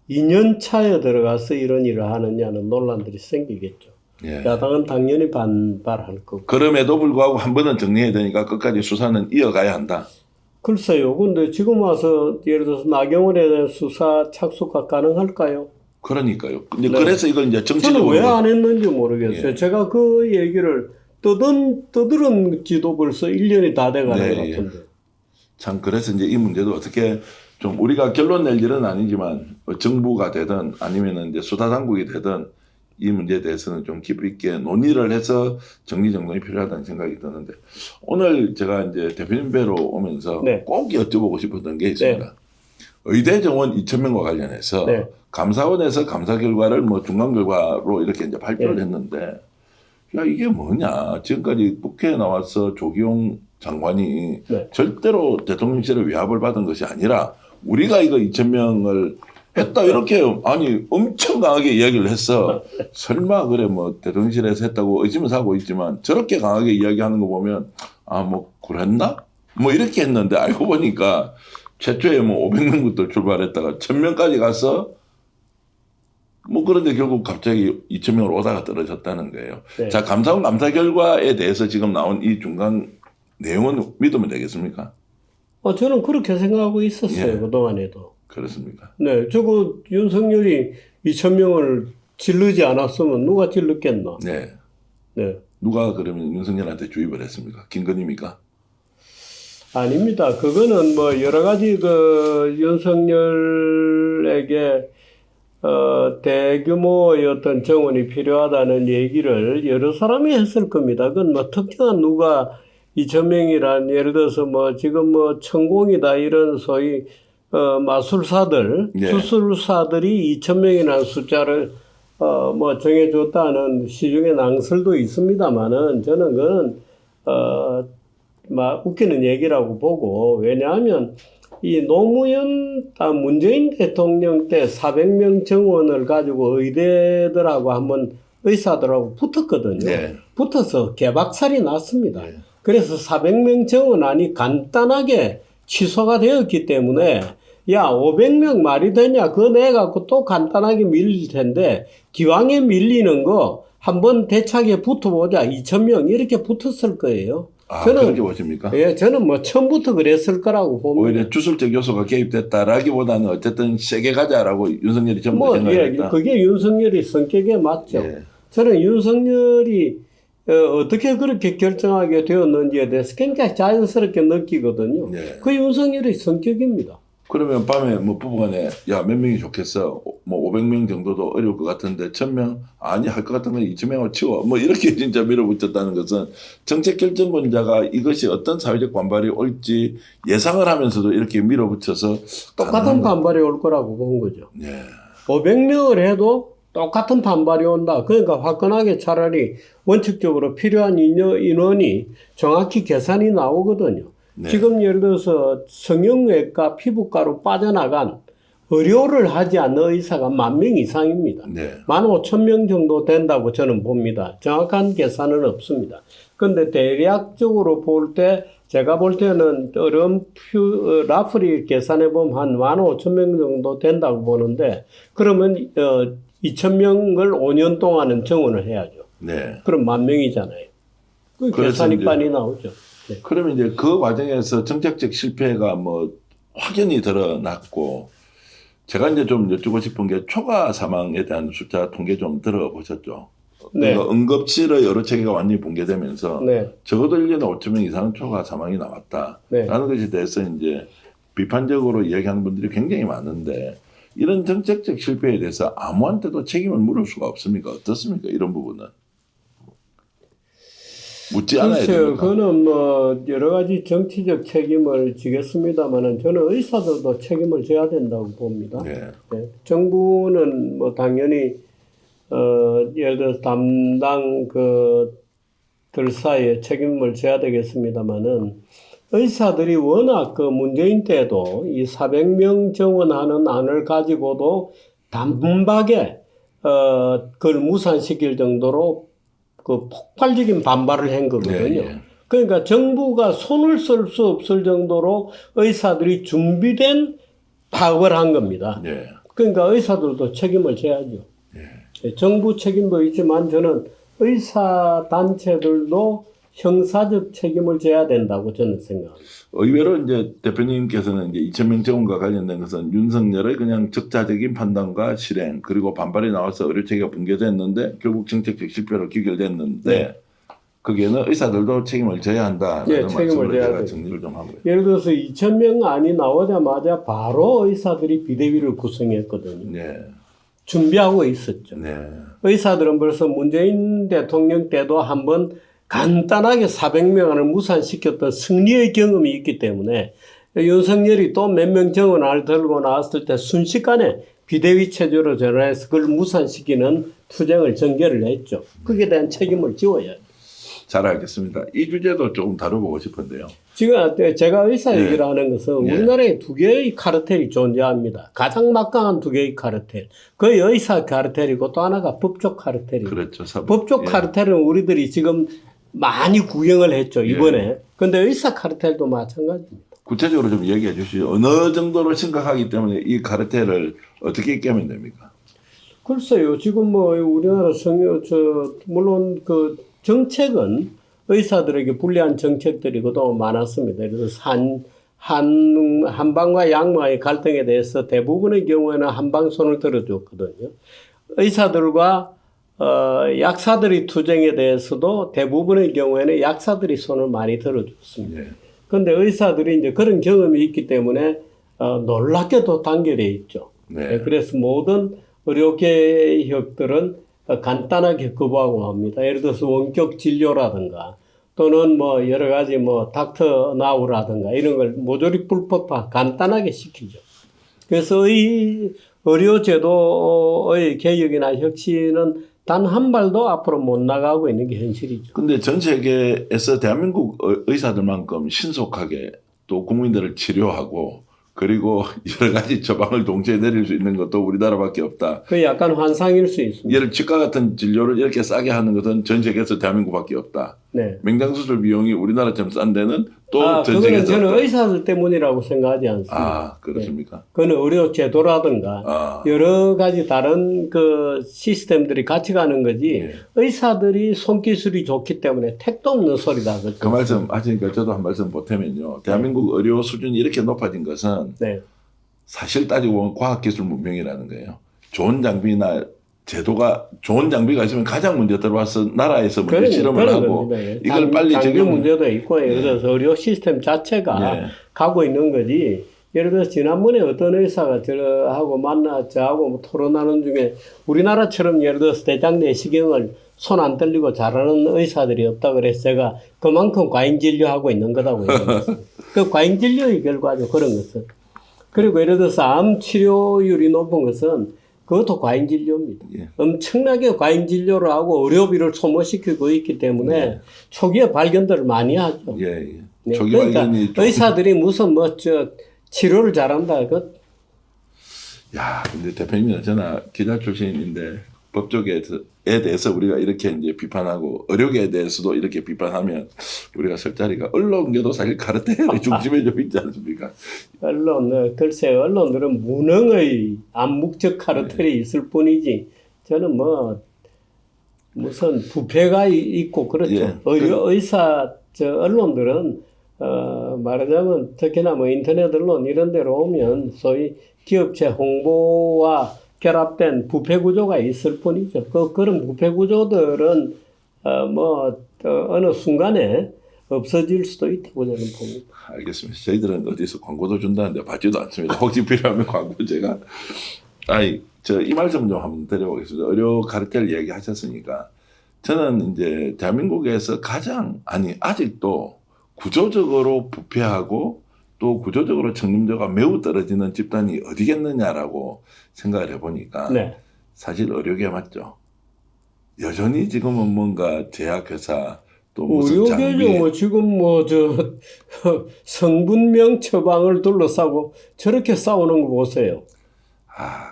2년 차에 들어가서 이런 일을 하느냐는 논란들이 생기겠죠. 야당은 당연히 반발할 거고. 그럼에도 불구하고 한 번은 정리해야 되니까 끝까지 수사는 이어가야 한다. 글쎄요. 근데 지금 와서 예를 들어서 나경원에 대한 수사 착수가 가능할까요? 그러니까요. 근데 그래서 이걸 이제 정치적으로. 저는 왜 안 했는지 모르겠어요. 제가 그 얘기를 떠들은 지도 벌써 1년이 다 돼가는 것 같은데. 참 그래서 이제 이 문제도 어떻게 좀 우리가 결론 낼 일은 아니지만 정부가 되든 아니면은 이제 수사당국이 되든 이 문제에 대해서는 좀 깊이 있게 논의를 해서 정리정돈이 필요하다는 생각이 드는데 오늘 제가 이제 대표님 뵈러 오면서 꼭 여쭤보고 싶었던 게 있습니다. 의대 정원 2,000명과 관련해서 감사원에서 감사 결과를 뭐 중간 결과로 이렇게 이제 발표를 했는데 야 이게 뭐냐 지금까지 국회에 나와서 조기용 장관이 절대로 대통령실에 위압을 받은 것이 아니라 우리가 이거 2,000명을 했다 이렇게 아니 엄청 강하게 이야기를 했어. 설마 그래 뭐 대통령실에서 했다고 의심을 하고 있지만 저렇게 강하게 이야기하는 거 보면 아 뭐 그랬나? 뭐 이렇게 했는데 알고 보니까 최초에 뭐 500명부터 출발했다가 1,000명까지 가서 뭐 그런데 결국 갑자기 2,000명으로 오다가 떨어졌다는 거예요. 자 감사원 감사 결과에 대해서 지금 나온 이 중간 내용은 믿으면 되겠습니까? 저는 그렇게 생각하고 있었어요. 그동안에도. 그렇습니까? 저거 윤석열이 2,000명을 질르지 않았으면 누가 질렀겠나? 누가 그러면 윤석열한테 주입을 했습니까? 김건희입니까? 아닙니다. 그거는 뭐 여러 가지 그 윤석열에게 대규모의 어떤 정원이 필요하다는 얘기를 여러 사람이 했을 겁니다. 그건 뭐 특정한 누가 2,000명이란 예를 들어서 뭐 지금 뭐 천공이다 이런 소위 마술사들, 예. 수술사들이 2,000명이라는 숫자를 뭐 정해줬다는 시중에 낭설도 있습니다만은 저는 그건 막 웃기는 얘기라고 보고, 왜냐하면 이 노무현, 문재인 대통령 때 400명 정원을 가지고 의대들하고 한번 의사들하고 붙었거든요. 네. 붙어서 개박살이 났습니다. 네. 그래서 400명 정원안이 간단하게 취소가 되었기 때문에 야 500명 말이 되냐 그거 내갖고 또 간단하게 밀릴 텐데 기왕에 밀리는 거 한번 대차게 붙어보자 2,000명 이렇게 붙었을 거예요. 저는 그렇게 보십니까? 예, 저는 뭐 처음부터 그랬을 거라고 봅니다. 오히려 주술적 요소가 개입됐다라기보다는 어쨌든 세게 가자라고 윤석열이 전부 뭐, 생각했다. 예, 그게 윤석열이 성격에 맞죠. 예. 저는 윤석열이 어떻게 그렇게 결정하게 되었는지에 대해서 굉장히 자연스럽게 느끼거든요. 예. 그 윤석열의 성격입니다. 그러면 밤에 뭐 부부간에 야 몇 명이 좋겠어 뭐 500명 정도도 어려울 것 같은데 1,000명 아니 할 것 같은 건 2,000명을 치워 뭐 이렇게 진짜 밀어붙였다는 것은 정책 결정권자가 이것이 어떤 사회적 반발이 올지 예상을 하면서도 이렇게 밀어붙여서 똑같은 반발이 올 거라고 본 거죠. 예. 500명을 해도 똑같은 반발이 온다. 그러니까 화끈하게 차라리 원칙적으로 필요한 인원이 정확히 계산이 나오거든요. 네. 지금 예를 들어서 성형외과, 피부과로 빠져나간 의료를 하지 않는 의사가 10,000명 이상입니다. 네. 15,000명 정도 된다고 저는 봅니다. 정확한 계산은 없습니다. 그런데 대략적으로 볼 때 제가 볼 때는 라프리 계산해 보면 한 15,000명 정도 된다고 보는데 그러면 2,000명을 5년 동안은 정원을 해야죠. 네. 그럼 10,000명이잖아요. 그 계산이 빨리 나오죠. 네. 그러면 이제 그 과정에서 정책적 실패가 뭐 확연히 드러났고 제가 이제 좀 여쭈고 싶은 게 초과 사망에 대한 숫자 통계 좀 들어보셨죠? 네. 그러니까 응급실의 여러 체계가 완전히 붕괴되면서 네. 적어도 1년에 5,000명 이상은 초과 사망이 나왔다라는 네. 것에 대해서 이제 비판적으로 이야기하는 분들이 굉장히 많은데 이런 정책적 실패에 대해서 아무한테도 책임을 물을 수가 없습니까? 어떻습니까? 이런 부분은. 묻지 않아야 글쎄요, 됩니까? 그거는 뭐 여러 가지 정치적 책임을 지겠습니다만은 저는 의사들도 책임을 져야 된다고 봅니다. 네. 네. 정부는 뭐 당연히 예를 들어서 담당 들 사이에 책임을 져야 되겠습니다만은 의사들이 워낙 그 문재인 때도 이 400명 정원하는 안을 가지고도 단박에 그걸 무산시킬 정도로 그 폭발적인 반발을 한 거거든요. 네, 예. 그러니까 정부가 손을 쓸 수 없을 정도로 의사들이 준비된 파업을 한 겁니다. 네. 그러니까 의사들도 책임을 져야죠. 네. 정부 책임도 있지만 저는 의사 단체들도 형사적 책임을 져야 된다고 저는 생각합니다. 의외로 이제 대표님께서는 이제 2,000명 정원과 관련된 것은 윤석열의 그냥 적자적인 판단과 실행 그리고 반발이 나와서 의료체계가 붕괴됐는데 결국 정책적 실패로 귀결됐는데 네. 거기에는 의사들도 책임을 져야 한다라는 네, 책임을 말씀을 져야 제가 돼요. 정리를 좀 하고요. 예를 들어서 2,000명 안이 나오자마자 바로 의사들이 비대위를 구성했거든요. 네, 준비하고 있었죠. 네, 의사들은 벌써 문재인 대통령 때도 한번 간단하게 400명을 무산시켰던 승리의 경험이 있기 때문에 윤석열이 또 몇 명 정원을 들고 나왔을 때 순식간에 비대위 체제로 전환해서 그걸 무산시키는 투쟁을 전개를 했죠. 거기에 대한 책임을 지워야죠. 잘 알겠습니다. 이 주제도 조금 다뤄보고 싶은데요. 지금 제가 의사 네. 얘기를 하는 것은 네. 우리나라에 두 개의 카르텔이 존재합니다. 가장 막강한 두 개의 카르텔. 그 의사 카르텔이고 또 하나가 법조 카르텔이고. 그렇죠. 법조 카르텔은 우리들이 지금 많이 구경을 했죠, 이번에. 근데 의사 카르텔도 마찬가지입니다. 구체적으로 좀 얘기해 주시죠. 어느 정도로 심각하기 때문에 이 카르텔을 어떻게 깨면 됩니까? 글쎄요. 지금 뭐 우리나라 물론 그 정책은 의사들에게 불리한 정책들이고도 많았습니다. 예를 들어서 한방과 양방의 갈등에 대해서 대부분의 경우에는 한방 손을 들어줬거든요. 의사들과 약사들의 투쟁에 대해서도 대부분의 경우에는 약사들이 손을 많이 들어줬습니다. 네. 근데 의사들이 이제 그런 경험이 있기 때문에 놀랍게도 단결해 있죠. 네. 그래서 모든 의료개혁들은 간단하게 거부하고 합니다. 예를 들어서 원격 진료라든가 또는 뭐 여러 가지 뭐 닥터 나우라든가 이런 걸 모조리 불법화 간단하게 시키죠. 그래서 이 의료제도의 개혁이나 혁신은 단 한 발도 앞으로 못 나가고 있는 게 현실이죠. 근데 전 세계에서 대한민국 의사들만큼 신속하게 또 국민들을 치료하고 그리고 여러 가지 처방을 동시에 내릴 수 있는 것도 우리나라밖에 없다. 그 약간 환상일 수 있습니다. 예를 치과 같은 진료를 이렇게 싸게 하는 것은 전 세계에서 대한민국밖에 없다. 네. 명장수술 비용이 우리나라처럼 싼 데는 또 전 그거는 세계에서 저는 없다. 의사들 때문이라고 생각하지 않습니다. 그렇습니까? 네. 그건 의료 제도라든가 여러 가지 다른 그 시스템들이 같이 가는 거지. 네. 의사들이 손기술이 좋기 때문에 택도 없는 소리다. 그 말씀 하시니까 저도 한 말씀 보태면요. 대한민국 의료 수준이 이렇게 높아진 것은 네. 사실 따지고 보면 과학기술 문명이라는 거예요. 좋은 장비나 제도가 좋은 장비가 있으면 가장 먼저 들어와서 나라에서 먼저 실험을 하고 이걸 빨리 장비 문제도 있고 예를 들어서 의료 시스템 자체가 네. 가고 있는 거지. 예를 들어서 지난번에 어떤 의사가 저하고 저하고 뭐 토론하는 중에 우리나라처럼 예를 들어서 대장 내시경을 손 안 떨리고 잘하는 의사들이 없다 그래서 제가 그만큼 과잉 진료하고 있는 거다고 얘기했어요. 그 과잉 진료의 결과죠. 그런 것은. 그리고 예를 들어서 암 치료율이 높은 것은 그것도 과잉 진료입니다. 예. 엄청나게 과잉 진료를 하고 의료비를 소모시키고 있기 때문에 예. 초기에 발견들을 많이 하죠. 예. 네. 초기 그러니까 발견이 의사들이 무슨 치료를 잘한다. 근데 대표님은 저나 기자 출신인데 법조계에 대해서 우리가 이렇게 이제 비판하고 의료계에 대해서도 이렇게 비판하면 우리가 설 자리가 언론계도 사실 카르텔의 중심에 좀 있지 않습니까? 글쎄 언론들은 무능의 암묵적 카르텔이 있을 뿐이지 저는 무슨 부패가 있고 그렇죠. 예. 의사 언론들은 말하자면 특히나 인터넷 언론 이런 데로 오면 소위 기업체 홍보와 결합된 부패 구조가 있을 뿐이죠. 그런 부패 구조들은 어느 순간에 없어질 수도 있다고 저는 봅니다. 알겠습니다. 저희들은 어디서 광고도 준다는데 받지도 않습니다. 혹시 필요하면 광고 제가 이 말씀 좀 한번 드려보겠습니다. 의료 카르텔 얘기하셨으니까 저는 이제 대한민국에서 아직도 구조적으로 부패하고 또 구조적으로 책임자가 매우 떨어지는 집단이 어디겠느냐라고 생각을 해보니까 네. 사실 의료계 맞죠. 여전히 지금은 뭔가 제약회사 또 무슨 의료계죠. 지금 성분명 처방을 둘러싸고 저렇게 싸우는 거 보세요.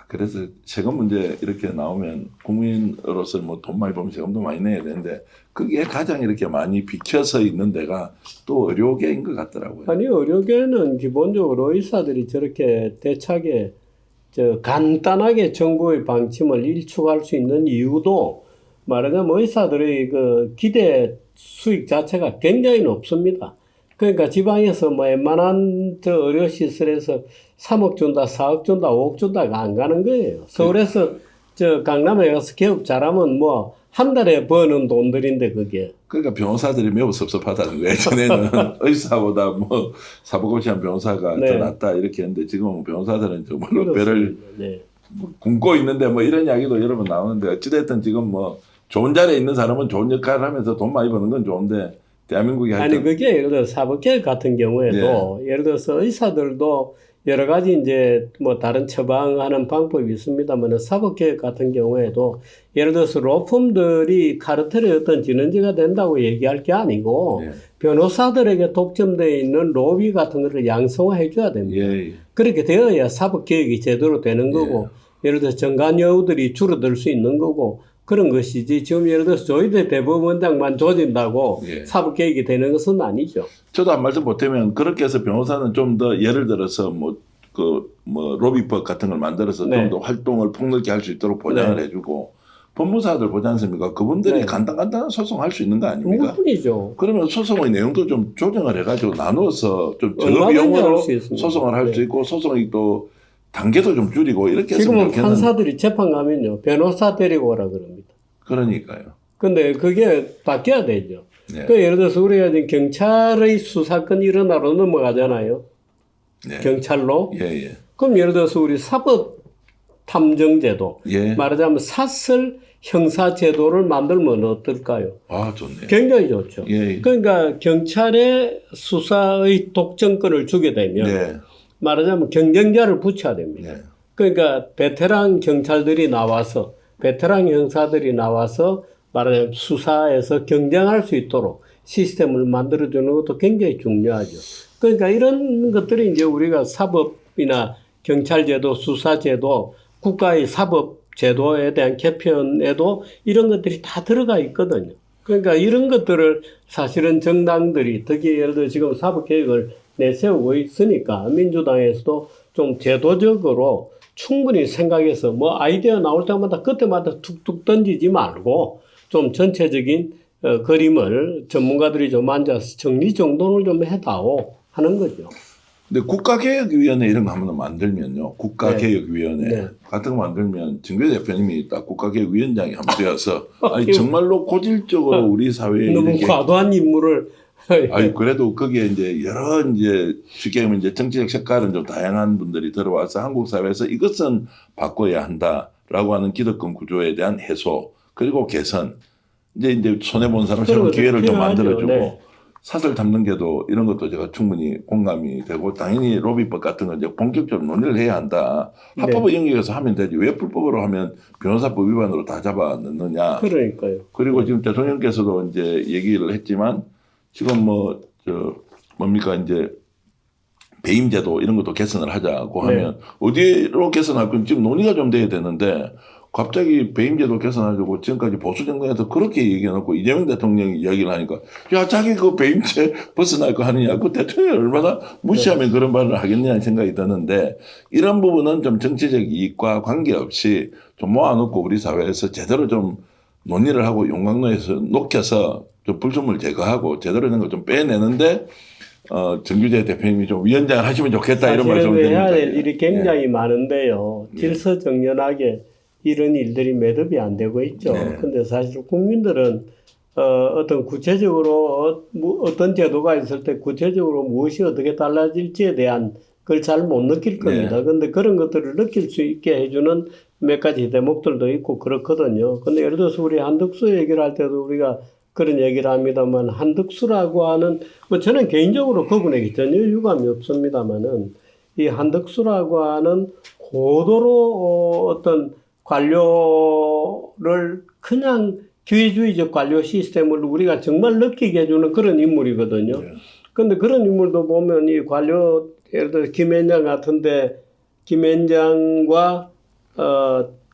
그래서 세금 문제 이렇게 나오면 국민으로서 돈 많이 벌면 세금도 많이 내야 되는데 그게 가장 이렇게 많이 비켜서 있는 데가 또 의료계인 것 같더라고요. 아니 의료계는 기본적으로 의사들이 저렇게 대차게 간단하게 정부의 방침을 일축할 수 있는 이유도 말하자면 의사들의 그 기대 수익 자체가 굉장히 높습니다. 그러니까 지방에서 웬만한 의료시설에서 3억 준다, 4억 준다, 5억 준다가 안 가는 거예요. 서울에서 강남에 가서 개업 잘하면 한 달에 버는 돈들인데 그게. 그러니까 변호사들이 매우 섭섭하다는 거예요. 전에는 의사보다 사법고시한 변호사가 네. 더 낫다 이렇게 했는데 지금은 변호사들은 정말로 그렇습니다. 배를 네. 굶고 있는데 이런 이야기도 여러 번 나오는데 어찌됐든 지금 좋은 자리에 있는 사람은 좋은 역할을 하면서 돈 많이 버는 건 좋은데 대한민국이 아니 그게 예를 들어 사법개혁 같은 경우에도 예를 들어서 의사들도 여러 가지 이제 다른 처방하는 방법이 있습니다만 사법개혁 같은 경우에도 예를 들어서 로펌들이 카르텔의 어떤 진원지가 된다고 얘기할 게 아니고 변호사들에게 독점되어 있는 로비 같은 것을 양성화해 줘야 됩니다. 그렇게 되어야 사법개혁이 제대로 되는 거고 예를 들어서 정관여우들이 줄어들 수 있는 거고 그런 것이지 지금 예를 들어서 조희대 대법원장만 조진다고 사법개혁이 되는 것은 아니죠. 저도 한 말씀 보태면 그렇게 해서 변호사는 좀 더 예를 들어서 로비법 같은 걸 만들어서 좀 더 활동을 폭넓게 할 수 있도록 보장을 해주고 법무사들 보지 않습니까? 그분들이 간단한 소송할 수 있는 거 아닙니까? 물론이죠. 그러면 소송의 내용도 좀 조정을 해가지고 나눠서 좀 저비용으로 소송을 할 수 있고 소송이 또 단계도 좀 줄이고 이렇게 지금은 판사들이 재판 가면요 변호사 데리고 오라 그럽니다. 그러니까요. 근데 그게 바뀌어야 되죠. 네. 그 예를 들어서 우리가 지금 경찰의 수사권이 일어나러 넘어가잖아요. 네. 경찰로. 예. 그럼 예를 들어서 우리 사법 탐정제도, 예. 말하자면 사설 형사제도를 만들면 어떨까요? 아, 좋네요. 굉장히 좋죠. 예. 그러니까 경찰에 수사의 독점권을 주게 되면 네. 말하자면 경쟁자를 붙여야 됩니다. 네. 그러니까 베테랑 경찰들이 나와서 베테랑 형사들이 나와서 말하자면 수사에서 경쟁할 수 있도록 시스템을 만들어주는 것도 굉장히 중요하죠. 그러니까 이런 것들이 이제 우리가 사법이나 경찰제도, 수사제도, 국가의 사법제도에 대한 개편에도 이런 것들이 다 들어가 있거든요. 그러니까 이런 것들을 사실은 정당들이 특히 예를 들어 지금 사법개혁을 내세우고 있으니까 민주당에서도 좀 제도적으로 충분히 생각해서 뭐 아이디어 나올 때마다 그때마다 툭툭 던지지 말고 좀 전체적인 그림을 전문가들이 좀 앉아서 정리정돈을 좀 해다오 하는 거죠. 근데 국가개혁위원회 이런 거 한번 만들면요. 국가개혁위원회 네. 같은 거 만들면 정규 대표님이 딱 국가개혁위원장이 한번 되어서 아니 정말로 고질적으로 우리 사회에 너무 이렇게 과도한 임무를 아니 그래도 거기에 이제 여러 이제 쉽게 하면 이제 정치적 색깔은 좀 다양한 분들이 들어와서 한국 사회에서 이것은 바꿔야 한다라고 하는 기득권 구조에 대한 해소 그리고 개선 이제 손해 본 사람 새로운 기회를 좀 만들어주고 네. 사설 담는 게도 이런 것도 제가 충분히 공감이 되고 당연히 로비법 같은 거 이제 본격적으로 논의를 해야 한다. 합법을 영역에서 하면 되지 왜 불법으로 하면 변호사법 위반으로 다 잡아 넣느냐. 그러니까요. 그리고 지금 대통령께서도 이제 얘기를 했지만 지금 뭡니까 이제 배임제도 이런 것도 개선을 하자고 하면 어디로 개선할 건지 지금 논의가 좀 돼야 되는데 갑자기 배임제도 개선하려고 지금까지 보수 정권에서 그렇게 얘기해놓고 이재명 대통령이 이야기를 하니까 야 자기 그 배임제 벗어날 거 하느냐 그 대통령이 얼마나 무시하면 그런 말을 하겠냐는 생각이 드는데 이런 부분은 좀 정치적 이익과 관계없이 좀 모아놓고 우리 사회에서 제대로 좀 논의를 하고 용광로에서 녹여서 좀 불순물 제거하고 제대로 된 걸 좀 빼내는데 정규재 대표님이 좀 위원장을 하시면 좋겠다 이런 말씀을 드립니다. 해야 될 일이 굉장히 많은데요. 질서정연하게 이런 일들이 매듭이 안 되고 있죠. 근데 사실 국민들은 어떤 구체적으로 어떤 제도가 있을 때 구체적으로 무엇이 어떻게 달라질지에 대한 걸 잘 못 느낄 겁니다. 근데 그런 것들을 느낄 수 있게 해주는 몇 가지 대목들도 있고 그렇거든요. 근데 예를 들어서 우리 한덕수 얘기를 할 때도 우리가 그런 얘기를 합니다만 한덕수라고 하는 뭐 저는 개인적으로 그분에게 전혀 유감이 없습니다만은 이 한덕수라고 하는 고도로 어떤 관료를 그냥 기회주의적 관료 시스템을 우리가 정말 느끼게 해주는 그런 인물이거든요. 그런데 그런 인물도 보면 이 관료 예를 들어 김앤장 같은데 김앤장과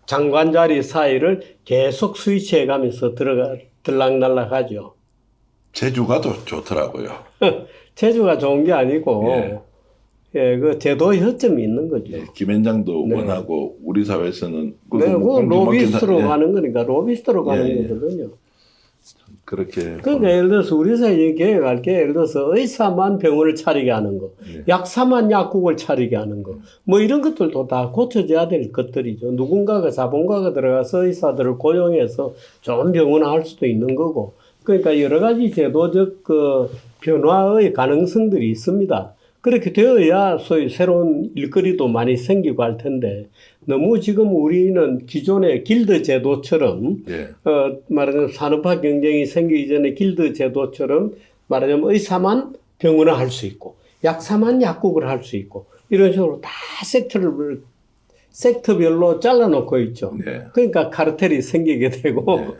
장관 자리 사이를 계속 스위치해 가면서 들락날락하죠. 제주가 더 좋더라고요. 제주가 좋은 게 아니고 그 제도의 허점이 있는 거죠. 김앤장도 원하고 우리 사회에서는 그 로비스트로 가는 거니까 로비스트로 가는 거거든요. 그렇게 그러니까 예를 들어서 우리 사회에 계획할 게 예를 들어서 의사만 병원을 차리게 하는 거, 약사만 약국을 차리게 하는 거, 뭐 이런 것들도 다 고쳐져야 될 것들이죠. 누군가가 자본가가 들어가서 의사들을 고용해서 좋은 병원을 할 수도 있는 거고, 그러니까 여러 가지 제도적 그 변화의 가능성들이 있습니다. 그렇게 되어야 소위 새로운 일거리도 많이 생기고 할 텐데 너무 지금 우리는 기존의 길드 제도처럼 말하자면 산업화 경쟁이 생기기 전에 길드 제도처럼 말하자면 의사만 병원을 할 수 있고 약사만 약국을 할 수 있고 이런 식으로 다 섹터별로 잘라놓고 있죠. 그러니까 카르텔이 생기게 되고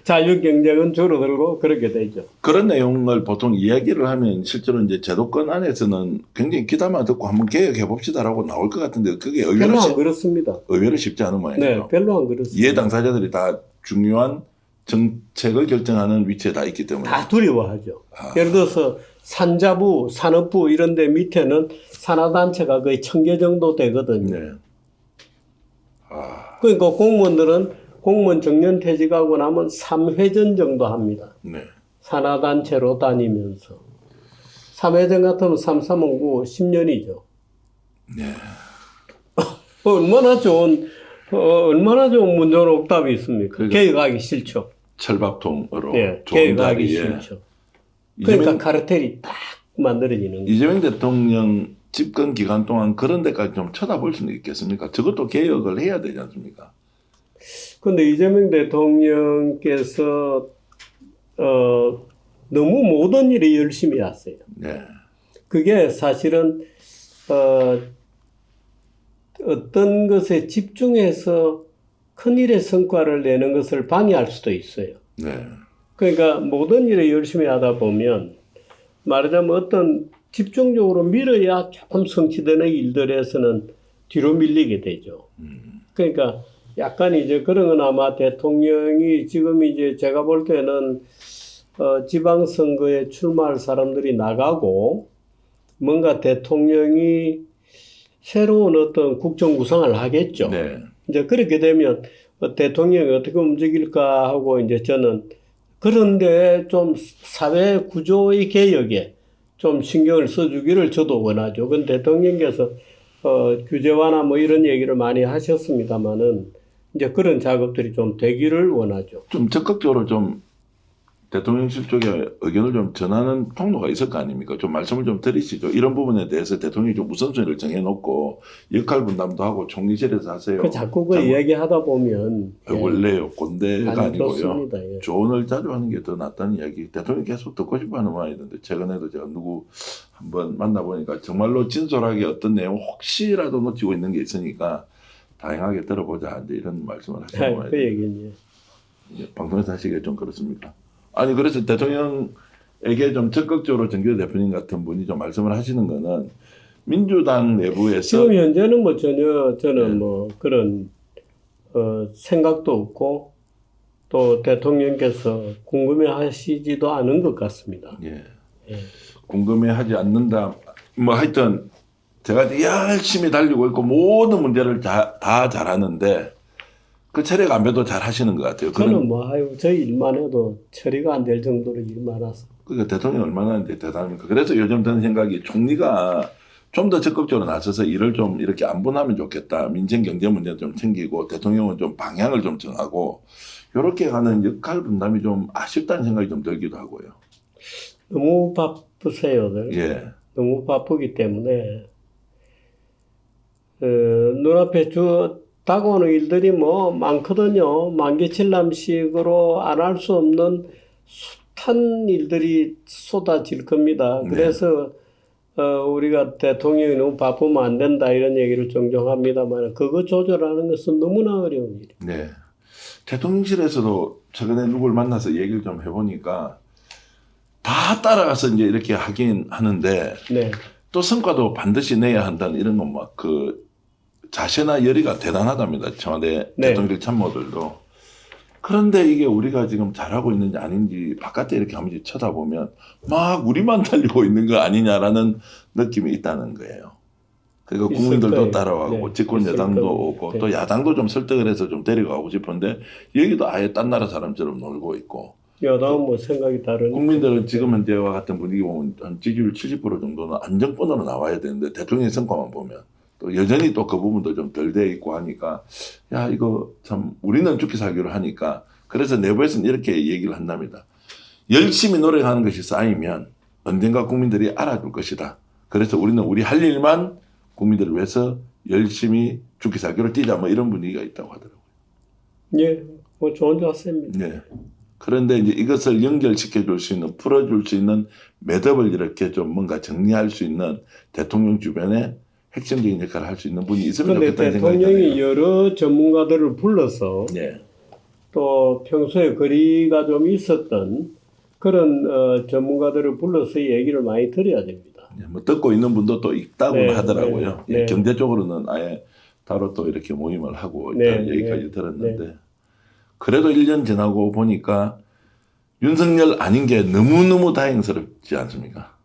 자유 경쟁은 줄어들고 그렇게 되죠. 그런 내용을 보통 이야기를 하면 실제로 이제 제도권 안에서는 굉장히 귀담아 듣고 한번 개혁해 봅시다라고 나올 것 같은데 그게 별로 안 그렇습니다. 의외로 쉽지 않은 모양이에요. 네, 별로 안 그렇습니다. 이해 당사자들이 다 중요한 정책을 결정하는 위치에 다 있기 때문에 다 두려워하죠. 예를 들어서 산자부, 산업부 이런 데 밑에는 산하단체가 거의 1000개 정도 되거든요. 그러니까 공무원들은 공무원 정년퇴직하고 나면 3회전 정도 합니다. 산하단체로 다니면서. 3회전 같으면 3, 3은 9, 10년이죠. 얼마나 좋은 문제로 옥답이 있습니까? 그러니까, 개혁하기 싫죠. 철밥통으로 네, 좋은 개혁하기 자리에 싫죠. 그러니까 카르텔이 딱 만들어지는 거예요. 이재명 대통령 집권 기간 동안 그런 데까지 좀 쳐다볼 수는 있겠습니까? 저것도 개혁을 해야 되지 않습니까? 근데 이재명 대통령께서 너무 모든 일에 열심히 했어요. 네. 그게 사실은 어떤 것에 집중해서 큰일의 성과를 내는 것을 방해할 수도 있어요. 네. 그러니까 모든 일에 열심히 하다 보면 말하자면 어떤 집중적으로 밀어야 조금 성취되는 일들에서는 뒤로 밀리게 되죠. 그러니까 약간 이제 그런 건 아마 대통령이 지금 이제 제가 볼 때는 지방선거에 출마할 사람들이 나가고 뭔가 대통령이 새로운 어떤 국정 구상을 하겠죠. 네. 이제 그렇게 되면 대통령이 어떻게 움직일까 하고 이제 저는 그런데 좀 사회 구조의 개혁에 좀 신경을 써주기를 저도 원하죠. 근데 대통령께서 규제 완화 뭐 이런 얘기를 많이 하셨습니다만은 이제 그런 작업들이 좀 되기를 원하죠. 좀 적극적으로 좀 대통령실 쪽에 의견을 좀 전하는 통로가 있을 거 아닙니까? 좀 말씀을 좀 드리시죠. 이런 부분에 대해서 대통령이 좀 우선순위를 정해놓고 역할 분담도 하고 총리실에서 하세요. 그 자꾸 그 이야기하다 보면 원래요 꼰대가 아니고요. 좋습니다. 예. 조언을 자주 하는 게 더 낫다는 이야기. 대통령이 계속 듣고 싶어하는 말이던데 최근에도 제가 누구 한번 만나보니까 정말로 진솔하게 어떤 내용 혹시라도 놓치고 있는 게 있으니까 다양하게 들어보자 이제 이런 말씀을 하시는 거예요. 그 얘기는 방송에서 하시기에 좀 그렇습니까? 아니 그래서 대통령에게 좀 적극적으로 정규 대표님 같은 분이 좀 말씀을 하시는 거는 민주당 내부에서 지금 현재는 뭐 전혀 저는 네. 뭐 그런 생각도 없고 또 대통령께서 궁금해하시지도 않은 것 같습니다. 예. 예. 궁금해하지 않는다. 뭐 하여튼 제가 열심히 달리고 있고 모든 문제를 다 잘하는데 그 처리가 안 돼도 잘 하시는 것 같아요. 저는 뭐 아유 저희 일만 해도 처리가 안 될 정도로 일 많아서. 그러니까 대통령이 얼마나 대단합니까? 그래서 요즘 드는 생각이 총리가 좀 더 적극적으로 나서서 일을 좀 이렇게 안분하면 좋겠다. 민생 경제 문제 좀 챙기고 대통령은 좀 방향을 좀 정하고 이렇게 가는 역할 분담이 좀 아쉽다는 생각이 좀 들기도 하고요. 너무 바쁘세요들. 예. 너무 바쁘기 때문에 눈앞에 다가오는 일들이 뭐 많거든요. 만개칠남식으로 안 할 수 없는 숱한 일들이 쏟아질 겁니다. 네. 그래서 우리가 대통령이 너무 바쁘면 안 된다 이런 얘기를 종종 합니다만 그거 조절하는 것은 너무나 어려운 일이에요. 네. 대통령실에서도 최근에 누굴 만나서 얘기를 좀 해보니까 다 따라가서 이제 이렇게 하긴 하는데 네. 또 성과도 반드시 내야 한다는 이런 건 막 그 자세나 열의가 대단하답니다. 청와대 네. 대통령 참모들도. 그런데 이게 우리가 지금 잘하고 있는지 아닌지 바깥에 이렇게 한번 쳐다보면 막 우리만 달리고 있는 거 아니냐라는 느낌이 있다는 거예요. 그러니까 국민들도 거예요. 따라가고 네. 집권 여당도 오고 네. 또 야당도 좀 설득을 해서 좀 데려가고 싶은데 여기도 아예 딴 나라 사람처럼 놀고 있고 여당은 뭐 생각이 다른. 국민들은 지금 현재와 같은 분위기 보면 한 지지율 70% 정도는 안정권으로 나와야 되는데 대통령의 성과만 보면 또 여전히 또 그 부분도 좀 덜 돼 있고 하니까 야 이거 참 우리는 죽기 살기로 하니까 그래서 내부에서는 이렇게 얘기를 한답니다. 열심히 노력하는 것이 쌓이면 언젠가 국민들이 알아줄 것이다. 그래서 우리는 우리 할 일만 국민들을 위해서 열심히 죽기 살기로 뛰자 뭐 이런 분위기가 있다고 하더라고요. 예, 뭐 좋은 자세입니다. 네. 그런데 이제 이것을 연결시켜 줄 수 있는, 풀어줄 수 있는 매듭을 이렇게 좀 뭔가 정리할 수 있는 대통령 주변에 핵심적인 역할을 할 수 있는 분이 있으면 그런데 좋겠다는 생각이 대통령이 드네요. 여러 전문가들을 불러서 네. 또 평소에 거리가 좀 있었던 그런 전문가들을 불러서 얘기를 많이 드려야 됩니다. 네, 뭐 듣고 있는 분도 또 있다고는 네, 하더라고요. 네, 네. 경제 쪽으로는 아예 따로 또 이렇게 모임을 하고 있다는 얘기까지 들었는데 그래도 1년 지나고 보니까 윤석열 아닌 게 너무너무 다행스럽지 않습니까?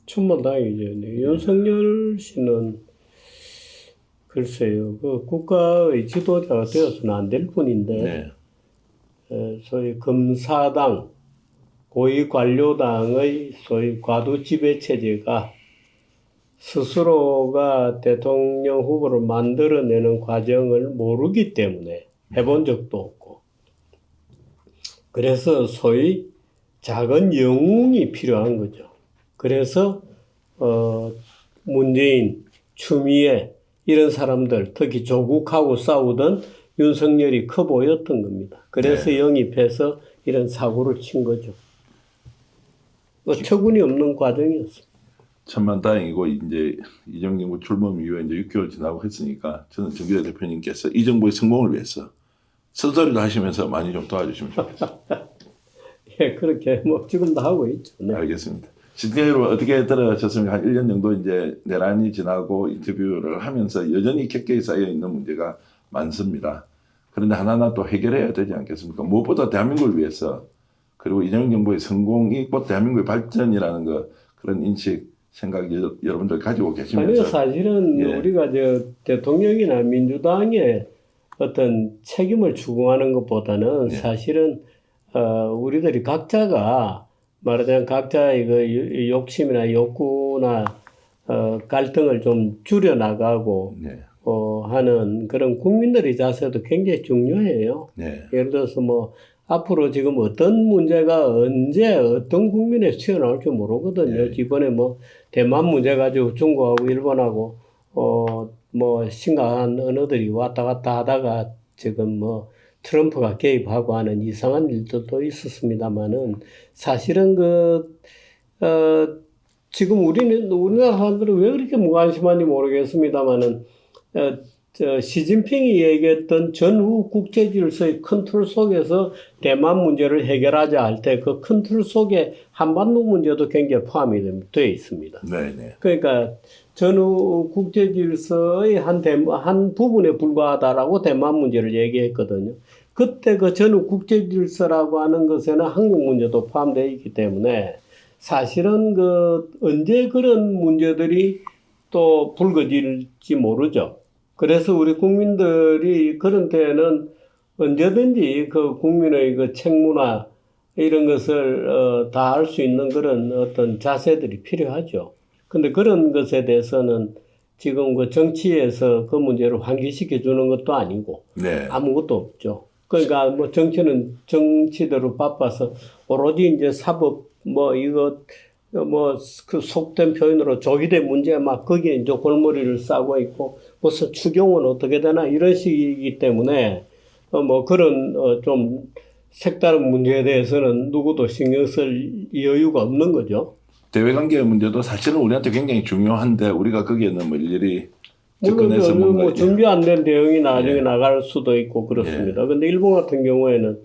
천만다행이죠. 네. 윤석열 씨는 글쎄요, 그 국가의 지도자가 되어서는 안 될 뿐인데, 네. 소위 검사당, 고위관료당의 소위 과도지배 체제가 스스로가 대통령 후보를 만들어내는 과정을 모르기 때문에 해본 적도 없고, 그래서 소위 작은 영웅이 필요한 거죠. 그래서 문재인, 추미애 이런 사람들, 특히 조국하고 싸우던 윤석열이 커 보였던 겁니다. 그래서 네. 영입해서 이런 사고를 친 거죠. 처분이 없는 과정이었습니다. 천만다행이고 이제 이재명 정부 출범 이후에 이제 6개월 지나고 했으니까 저는 정기대 대표님께서 이 정부의 성공을 위해서 쓴소리도 하시면서 많이 좀 도와주시면 좋겠습니다. 예, 그렇게 뭐 지금도 하고 있죠. 네. 알겠습니다. 실제로 어떻게 들어가셨습니까? 한 1년 정도 이제 내란이 지나고 인터뷰를 하면서 여전히 객계에 쌓여 있는 문제가 많습니다. 그런데 하나하나 또 해결해야 되지 않겠습니까? 무엇보다 대한민국을 위해서 그리고 이재명 정부의 성공이 곧 대한민국의 발전이라는 그런 인식, 생각 여러분들 가지고 계시면서 아니요, 사실은 예. 우리가 대통령이나 민주당의 어떤 책임을 추구하는 것보다는 예. 사실은 우리들이 각자가 말하자면 각자의 그 욕심이나 욕구나 갈등을 좀 줄여 나가고 예. 하는 그런 국민들의 자세도 굉장히 중요해요. 예. 예를 들어서 뭐 앞으로 지금 어떤 문제가 언제 어떤 국민에서 튀어나올지 모르거든요. 예. 이번에 뭐 대만 문제 가지고 중국하고 일본하고 뭐 심각한 언어들이 왔다 갔다 하다가 지금 뭐 트럼프가 개입하고 하는 이상한 일들도 있었습니다만은 사실은 지금 우리나라 사람들은 왜 그렇게 무관심한지 모르겠습니다만은 시진핑이 얘기했던 전후 국제 질서의 큰 틀 속에서 대만 문제를 해결하자 할 때 그 큰 틀 속에 한반도 문제도 굉장히 포함이 되어 있습니다. 네네. 그러니까 전후 국제 질서의 한 부분에 불과하다라고 대만 문제를 얘기했거든요. 그때 그 전후 국제 질서라고 하는 것에는 한국 문제도 포함되어 있기 때문에 사실은 언제 그런 문제들이 또 불거질지 모르죠. 그래서 우리 국민들이 그런 때는 언제든지 그 국민의 그 책무나 이런 것을 다 할 수 있는 그런 어떤 자세들이 필요하죠. 근데 그런 것에 대해서는 지금 그 정치에서 그 문제를 환기시켜 주는 것도 아니고 네. 아무것도 없죠. 그러니까 뭐 정치는 정치대로 바빠서 오로지 이제 사법 그 속된 표현으로 조기대 문제 막 거기에 이제 골머리를 싸고 있고 무슨 추경은 어떻게 되나 이런 식이기 때문에 뭐 그런 좀 색다른 문제에 대해서는 누구도 신경 쓸 여유가 없는 거죠. 대외관계 문제도 사실은 우리한테 굉장히 중요한데 우리가 거기에는 뭐 일일이 물론 접근해서 뭐 준비 안 된 대응이 나중에 예. 나갈 수도 있고 그렇습니다. 근데 일본 같은 경우에는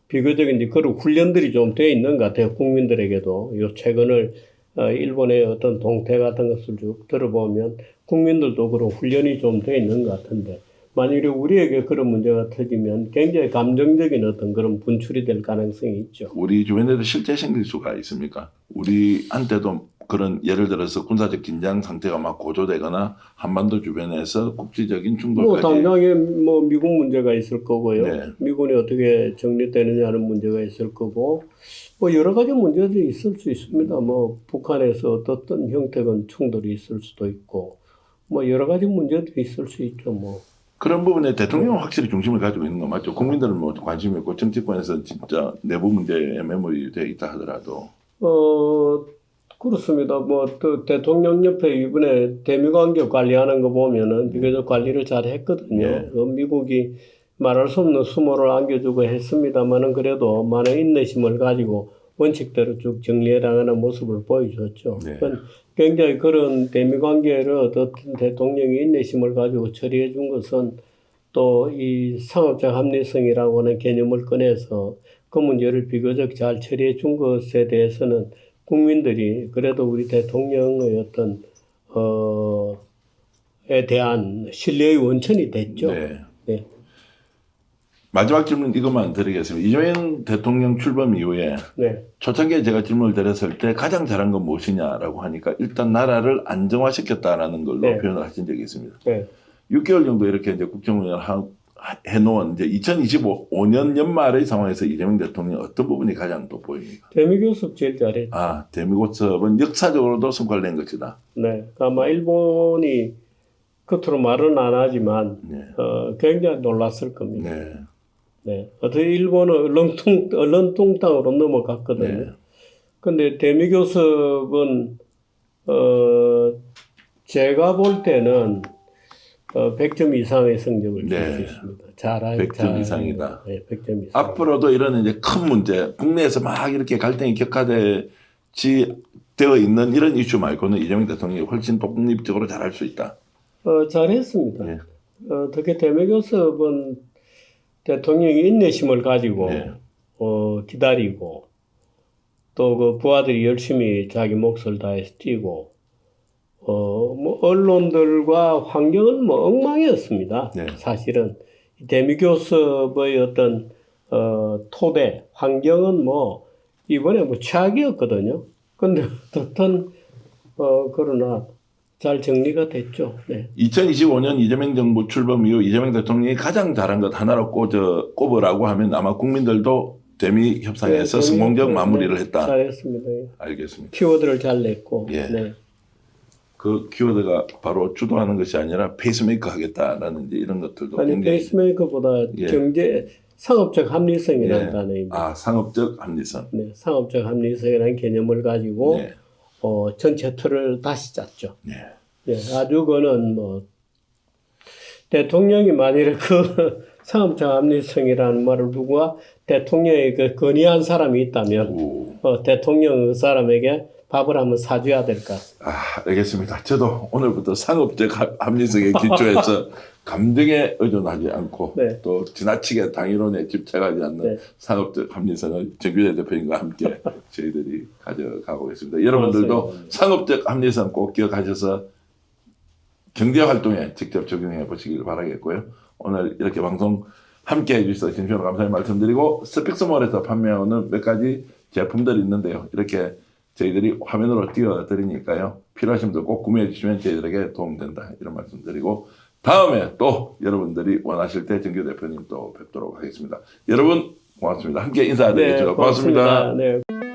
비교적 이제 그런 훈련들이 좀 돼 있는 것 같아요. 국민들에게도. 요 최근을 일본의 어떤 동태 같은 것을 쭉 들어보면 국민들도 그런 훈련이 좀 돼 있는 것 같은데 만일에 우리에게 그런 문제가 터지면 굉장히 감정적인 어떤 그런 분출이 될 가능성이 있죠. 우리 주변에도 실제 생길 수가 있습니까? 우리한테도 그런 예를 들어서 군사적 긴장 상태가 막 고조되거나 한반도 주변에서 국제적인 충돌까지. 당장에 뭐 미국 문제가 있을 거고요. 네. 미군이 어떻게 정리되느냐는 문제가 있을 거고 뭐 여러 가지 문제들이 있을 수 있습니다. 뭐 북한에서 어떤 형태건 충돌이 있을 수도 있고 뭐 여러 가지 문제들이 있을 수 있죠. 뭐. 그런 부분에 대통령은 확실히 중심을 가지고 있는 거 맞죠? 국민들은 뭐 관심이 없고 정치권에서 진짜 내부 문제에 매몰이 되어 있다 하더라도. 그렇습니다. 뭐 또 대통령 옆에 이번에 대미관계 관리하는 거 보면은 비교적 관리를 잘 했거든요. 네. 미국이 말할 수 없는 수모를 안겨주고 했습니다만은 그래도 많은 인내심을 가지고 원칙대로 쭉 정리해 나가는 모습을 보여줬죠. 네. 굉장히 그런 대미관계를 어떤 대통령이 인내심을 가지고 처리해 준 것은 또 이 상업적 합리성이라고 하는 개념을 꺼내서 그 문제를 비교적 잘 처리해 준 것에 대해서는 국민들이 그래도 우리 대통령의 어떤 에 대한 신뢰의 원천이 됐죠. 네. 네. 마지막 질문 이것만 드리겠습니다. 이재명 대통령 출범 이후에 네. 초창기에 제가 질문을 드렸을 때 가장 잘한 건 무엇이냐라고 하니까 일단 나라를 안정화시켰다라는 걸로 네. 표현을 하신 적이 있습니다. 네. 6개월 정도 이렇게 이제 국정운영을 해놓은 이제 2025년 연말의 상황에서 이재명 대통령 어떤 부분이 가장 또 보입니까? 대미교섭 제일 잘했죠. 대미교섭은 역사적으로도 성과를 낸 것이다. 네. 아마 일본이 겉으로 말은 안 하지만 네. 굉장히 놀랐을 겁니다. 네. 네. 어떻게 일본은 얼렁뚱땅으로 넘어갔거든요. 네. 근데 대미교섭은 제가 볼 때는 100점 이상의 성적을 줄 수 네. 있습니다. 100점 이상이다. 네, 100점 이상. 앞으로도 이런 이제 큰 문제, 국내에서 막 이렇게 갈등이 격화되어 있는 이런 이슈 말고는 이재명 대통령이 훨씬 독립적으로 잘할 수 있다. 잘했습니다. 네. 특히 대미교섭은 대통령이 인내심을 가지고 네. 기다리고 또 그 부하들이 열심히 자기 몫을 다해서 뛰고 뭐 언론들과 환경은 뭐 엉망이었습니다. 네. 사실은 대미교섭의 어떤 토대 환경은 뭐 이번에 뭐 최악이었거든요. 근데 어떻든 그러나 잘 정리가 됐죠. 네. 2025년 이재명 정부 출범 이후 이재명 대통령이 가장 잘한 것 하나로 꼽으라고 하면 아마 국민들도 대미 협상에서 네, 성공적 마무리를 했다. 잘했습니다. 예. 알겠습니다. 키워드를 잘 냈고. 예. 네. 그 키워드가 바로 주도하는 것이 아니라 페이스메이커 하겠다라는 이제 이런 것들도 아니 굉장히 페이스메이커보다 예. 경제 상업적 합리성이라는 예. 단어입니다. 상업적 합리성. 네, 상업적 합리성이라는 개념을 가지고 네. 전체 틀을 다시 짰죠. 네. 네, 아주 그는 뭐 대통령이 만일에 그 상업적 합리성이라는 말을 누가 대통령에 그 건의한 사람이 있다면 대통령 그 사람에게 밥을 한번 사줘야 될 것 같습니다. 알겠습니다. 저도 오늘부터 상업적 합리성에 기초해서 감정에 의존하지 않고 네. 또 지나치게 당이론에 집착하지 않는 네. 상업적 합리성을 정규재 대표님과 함께 저희들이 가져가고 있습니다. 여러분들도 고맙습니다. 상업적 합리성 꼭 기억하셔서 경제활동에 직접 적용해 보시길 바라겠고요. 오늘 이렇게 방송 함께 해주셔서 진심으로 감사의 말씀드리고 스픽스몰에서 판매하는 몇 가지 제품들이 있는데요. 이렇게 저희들이 화면으로 띄워드리니까요. 필요하신 분들 꼭 구매해 주시면 저희들에게 도움된다. 이런 말씀드리고 다음에 또 여러분들이 원하실 때 정규 대표님 또 뵙도록 하겠습니다. 여러분 고맙습니다. 함께 인사드리겠습니다. 네, 고맙습니다. 네.